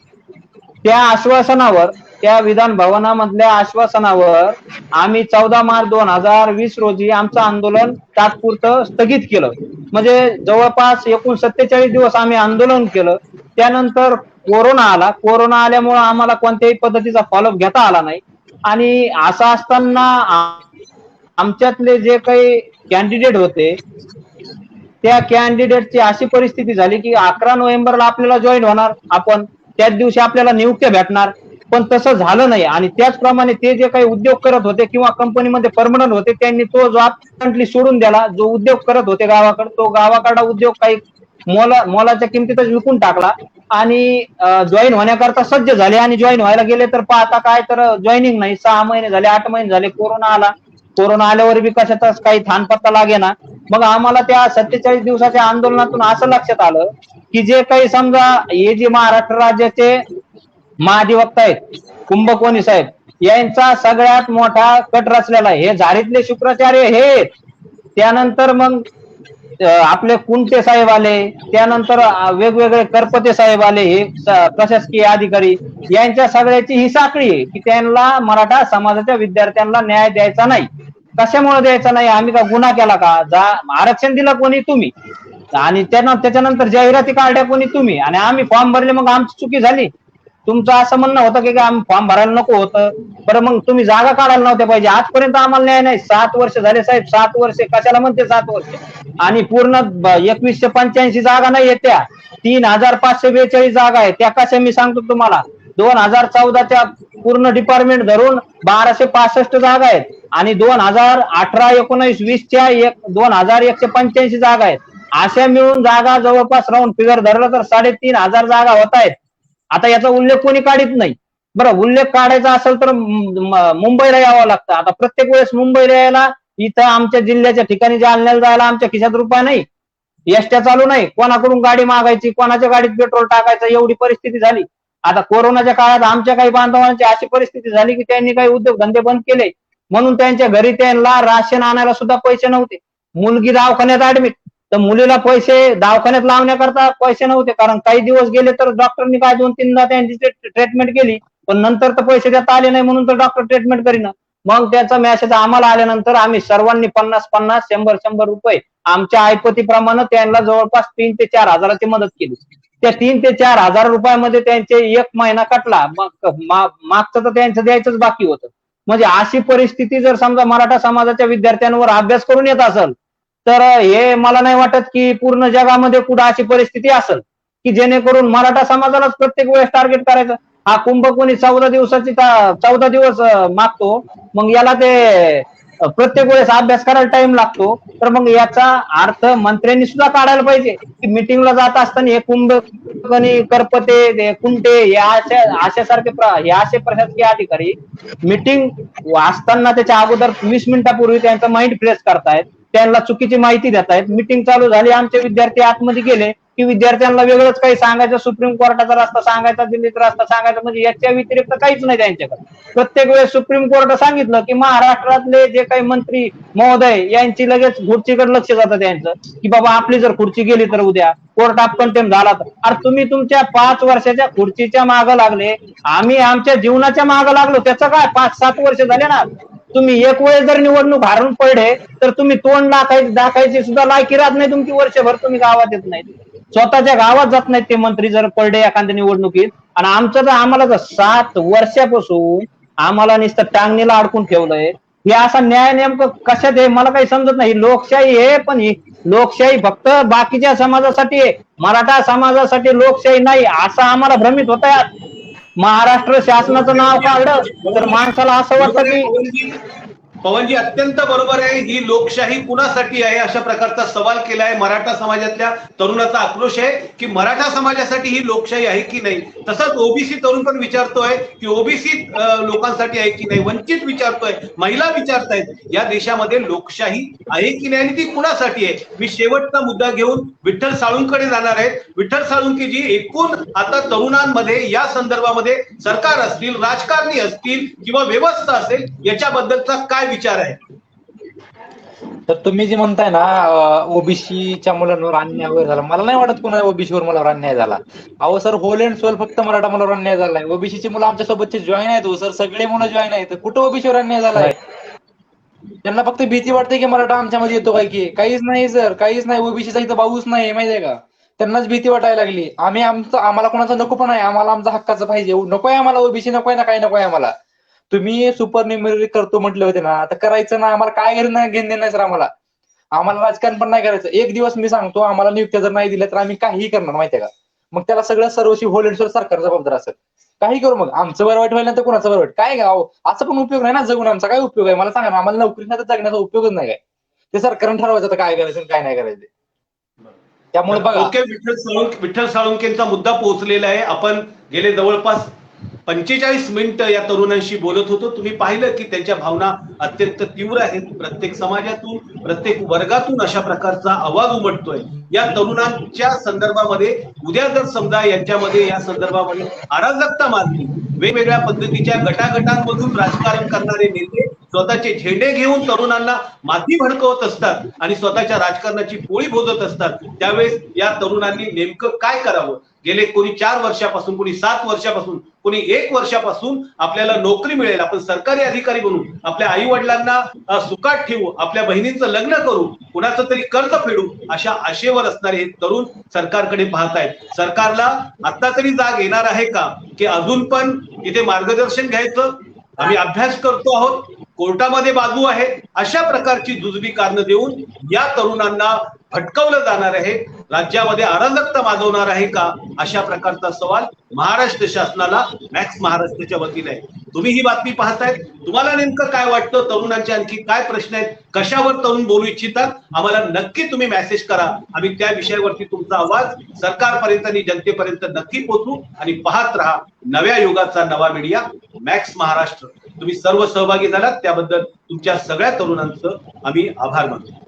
त्या आश्वासनावर, त्या विधान भवनामधल्या आश्वासनावर आम्ही 14 मार्च 2020 रोजी आमचं आंदोलन तात्पुरतं स्थगित केलं. म्हणजे जवळपास एकूण 47 दिवस आम्ही आंदोलन केलं. त्यानंतर कोरोना आला. कोरोना आल्यामुळे आम्हाला कोणत्याही पद्धतीचा फॉलोअप घेता आला नाही. आणि असं असताना आमच्यातले जे काही कॅन्डिडेट होते, त्या कॅन्डिडेटची अशी परिस्थिती झाली की 11 नोव्हेंबरला आपल्याला जॉईन होणार, आपण त्याच दिवशी आपल्याला नियुक्त्या भेटणार, पण तसं झालं नाही. आणि त्याचप्रमाणे ते जे काही उद्योग करत होते किंवा कंपनीमध्ये परमनंट होते, त्यांनी तो जॉब सोडून दिला. जो उद्योग करत होते गावाकडे, तो गावाकडा उद्योग काही मोलाच्या किमतीतच विकून टाकला आणि जॉईन होण्याकरता सज्ज झाले. आणि जॉईन व्हायला गेले तर पाहता काय, तर जॉईनिंग नाही. 6 महिने झाले, 8 महिने झाले, कोरोना आला. कोरोना आल्यावर बी कशाचाच काही थानपत्ता लागेना. मग आम्हाला त्या 47 दिवसाच्या आंदोलनातून असं लक्षात आलं की जे काही समजा हे जे महाराष्ट्र राज्याचे महाधिवक्ता आहेत, कुंभकोणी साहेब, यांचा सगळ्यात मोठा कट रचलेला आहे. हे झारीतले शुक्राचार्य हे, त्यानंतर मग आपले कुंटे साहेब आले, त्यानंतर वेगवेगळे करपते साहेब आले, हे प्रशासकीय अधिकारी, यांच्या सगळ्याची ही साखळी आहे की त्यांना मराठा समाजाच्या विद्यार्थ्यांना न्याय द्यायचा नाही. कशामुळे द्यायचा नाही? आम्ही का गुन्हा केला का? आरक्षण दिलं कोणी? तुम्ही. आणि त्याच्यानंतर जाहिराती काढल्या कोणी? तुम्ही. आणि आम्ही फॉर्म भरले, मग आमची चुकी झाली. तुमचं असं म्हणणं होतं की आम्ही फॉर्म भरायला नको होतं, बरं मग तुम्ही जागा काढायला नव्हत्या पाहिजे. आजपर्यंत आम्हाला न्याय नाही. 7 वर्ष झाले साहेब, 7 वर्ष कशाला म्हणते 7 वर्ष? आणि पूर्ण 2185 जागा नाही येत्या, 3542 जागा आहेत. त्या कशा मी सांगतो तुम्हाला. 2014च्या पूर्ण डिपार्टमेंट धरून 1265 जागा आहेत आणि 2018, 19, 20च्या 2185 जागा आहेत. अशा मिळून जागा जवळपास राऊंड फिगर धरलं तर 3500 जागा होत आहेत. आता याचा उल्लेख कोणी काढत नाही. बरं, उल्लेख काढायचा असेल तर मुंबईला यावं लागतं. आता प्रत्येक वेळेस मुंबईला यायला, इथं आमच्या जिल्ह्याच्या ठिकाणी जालन्याला जायला आमच्या खिशात रुपया नाही, एसट्या चालू नाही, कोणाकडून गाडी मागायची, कोणाच्या गाडीत पेट्रोल टाकायचं, एवढी परिस्थिती झाली. आता कोरोनाच्या काळात आमच्या काही बांधवांची अशी परिस्थिती झाली की त्यांनी काही उद्योगधंदे बंद केले, म्हणून त्यांच्या घरी त्यांना राशन आणायला सुद्धा पैसे नव्हते. मुलगी दवाखान्यात ऍडमिट, तर मुलीला पैसे दवाखान्यात लावण्याकरता पैसे नव्हते. कारण काही दिवस गेले तर डॉक्टरनी काय 2-3दा त्यांची ट्रीटमेंट केली, पण नंतर तर पैसे देता आले नाही, म्हणून तर डॉक्टर ट्रीटमेंट करीना. मग त्याचा मेसेज आम्हाला आल्यानंतर आम्ही सर्वांनी 50-50, 100-100 रुपये आमच्या ऐपतीप्रमाणे त्यांना जवळपास 3 ते 4 हजाराची मदत केली. त्या 3 ते 4 हजार रुपयामध्ये त्यांचे 1 महिना कटला, मग मागचं तर त्यांचं द्यायचंच बाकी होतं. म्हणजे अशी परिस्थिती जर समजा मराठा समाजाच्या विद्यार्थ्यांवर अभ्यास करून येत असेल तर हे मला नाही वाटत की पूर्ण जगामध्ये कुठं अशी परिस्थिती असेल की जेणेकरून मराठा समाजालाच प्रत्येक वेळेस टार्गेट करायचं. हा कुंभ कोणी 14 दिवस मागतो, मग याला ते प्रत्येक वेळेस अभ्यास करायला टाइम लागतो. तर मग याचा अर्थ मंत्र्यांनी सुद्धा काढायला पाहिजे की मिटिंगला जात असताना हे कुंभ कोणी करपते कुंटे हे असे प्रशासकीय अधिकारी मीटिंग असताना त्याच्या अगोदर 20 मिनिटापूर्वी त्यांचा माइंड फ्रेश करतायत, त्यांना चुकीची माहिती देतायत. मीटिंग चालू झाली, आमचे विद्यार्थी आतमध्ये गेले की विद्यार्थ्यांना वेगळंच काही सांगायचं, सुप्रीम कोर्टाचा रस्ता सांगायचा, दिल्लीचा रस्ता सांगायचा, म्हणजे याच्या व्यतिरिक्त काहीच नाही त्यांच्याकडे. प्रत्येक वेळेस सुप्रीम कोर्ट सांगितलं की महाराष्ट्रातले जे काही मंत्री महोदय यांची लगेच खुर्चीकडे लक्ष जातं त्यांचं की बाबा आपली जर खुर्ची गेली तर उद्या कोर्ट ऑफ कंटेम्प्ट झाला तर. अरे तुम्ही तुमच्या 5 वर्षाच्या खुर्चीच्या मागं लागले, आम्ही आमच्या जीवनाच्या मागं लागलो. त्याचं काय 5-7 वर्ष झाले ना. तुम्ही एक वेळेस जर निवडणूक हारून पडले तर तुम्ही तोंड दाखायची सुद्धा लायकी राहत नाही तुमची. वर्षभर तुम्ही गावात येत नाहीत, स्वतःच्या गावात जात नाहीत ते मंत्री जर पडले एखाद्या निवडणुकीत. आणि आमचं तर आम्हाला जर 7 वर्षापासून आम्हाला नुसतं टांगणीला अडकून ठेवलंय. हे असा न्याय नेमकं कशात आहे मला काही समजत नाही. लोकशाही आहे, पण ही लोकशाही फक्त बाकीच्या समाजासाठी आहे, मराठा समाजासाठी लोकशाही नाही असं आम्हाला भ्रमित होत आहे. महाराष्ट्र शासनाचं नाव काढलं तर माणसाला असं वाटतं की पवनजी अत्यंत बरोबर आहे. ही लोकशाही कुणासाठी आहे अशा प्रकारचा सवाल केला आहे. मराठा समाजातल्या तरुणाचा आक्रोश आहे की मराठा समाजासाठी ही लोकशाही आहे की नाही. तसंच ओबीसी तरुण पण विचारतोय की ओबीसी लोकांसाठी आहे की नाही. वंचित विचारतोय, महिला विचारतायत या देशामध्ये लोकशाही आहे की नाही आणि ती कुणासाठी आहे. मी शेवटचा मुद्दा घेऊन विठ्ठल साळुंकडे जाणार आहे. विठ्ठल साळुंके जी एकूण आता तरुणांमध्ये या संदर्भामध्ये सरकार असतील, राजकारणी असतील किंवा व्यवस्था असेल याच्याबद्दलचा काय विचार आहे? तर तुम्ही जे म्हणताय ना ओबीसीच्या मुलांवर अन्याय वगैरे झाला, मला नाही वाटत कोणा ओबीसीवर मुलावर अन्याय झाला. अहो सर, होल अँड सोल फक्त मराठा मुलावर अन्याय झालाय. ओबीसीची मुलं आमच्या सोबतचे जॉईन आहेत सर, सगळे मुलं जॉईन आहेत. कुठं ओबीसीवर अन्याय झालाय? त्यांना फक्त भीती वाटते की मराठा आमच्यामध्ये येतो काय की. काहीच नाही सर, काहीच नाही. ओबीसीचा इथं भाऊच नाही, माहितीये का. त्यांनाच भीती वाटायला लागली. आम्हाला कोणाचा नको पण आहे, आम्हाला आमचा हक्काचं पाहिजे. नकोय आम्हाला ओबीसी, नकोय ना काही नकोय आम्हाला. तुम्ही सुपर न्युमेरी करतो म्हटले होते ना, आता करायचं ना. आम्हाला काय घेणं नाही सर. आम्हाला राजकारण पण नाही करायचं. एक दिवस मी सांगतो, आम्हाला नियुक्त्या जर नाही दिल्या तर आम्ही काहीही करणार, माहितीये का. मग त्याला सगळं सर्वस्वी होल अँड सोल सरकार जबाबदार असेल. काही करू, मग आमचं बरं वाईट व्हायला तर कोणाचं बरं वाईट काय गाव. असं पण उपयोग नाही ना जगून. आमचा काय उपयोग आहे मला सांगा ना. आम्हाला नोकरी नाही तर जगण्याचा उपयोगच नाही काय. ते सरकारने ठरवायचं तर काय करायचं काय नाही करायचं. त्यामुळे बघा, ओके, विठ्ठल साळुंकेंचा मुद्दा पोहोचलेला आहे. आपण गेले जवळपास 45 मिनिटं या तरुणांशी बोलत होतो. तुम्ही पाहिलं की त्यांच्या भावना अत्यंत तीव्र आहेत. प्रत्येक समाजातून, प्रत्येक वर्गातून अशा प्रकारचा आवाज उमटतोय. या तरुणांच्या संदर्भामध्ये उद्या जर समजा यांच्यामध्ये या संदर्भामध्ये अराजकता माजली, वेगवेगळ्या पद्धतीच्या गटागटांमधून राजकारण करणारे नेते स्वतःचे झेंडे घेऊन तरुणांना माती भडकवत असतात आणि स्वतःच्या राजकारणाची पोळी भोजत असतात, त्यावेळेस या तरुणांनी नेमकं काय करावं? गेले कोणी 4 वर्षापासून, कोणी 7 वर्षापासून, कोणी 1 वर्षापासून आपल्याला नोकरी मिळेल, आपण सरकारी अधिकारी बनू, आपल्या आई वडिलांना सुखात ठेवू, आपल्या बहिणीचं लग्न करू, कुणाचं तरी कर्ज फेडू, अशा आशेवर असणारे हे तरुण सरकारकडे पाहत आहेत. सरकारला आता तरी जाग येणार आहे का की अजून पण इथे मार्गदर्शन घ्यायचं, आम्ही अभ्यास करतो आहोत, कोर्टामध्ये बाजू आहे, अशा प्रकारची जुजबी कारणं देऊन या तरुणांना भटकवलं जाणार आहे, राज्यामध्ये अराजकता माजवणार आहे का, अशा प्रकारचा सवाल महाराष्ट्र शासनाला मॅक्स महाराष्ट्राच्या वतीने आहे. तुम्ही ही बातमी पाहताय, तुम्हाला नेमकं काय वाटतं? तरुणांचे आणखी काय प्रश्न आहेत? कशावर तरुण बोलू इच्छितात? आम्हाला नक्की तुम्ही मेसेज करा. आम्ही त्या विषयावरती तुमचा आवाज सरकारपर्यंत आणि जनतेपर्यंत नक्की पोहोचू. आणि पाहत राहा नव्या युगाचा नवा मीडिया मॅक्स महाराष्ट्र. तुम्ही सर्व सहभागी झालात त्याबद्दल तुमच्या सगळ्या तरुणांचं आम्ही आभार मानतो.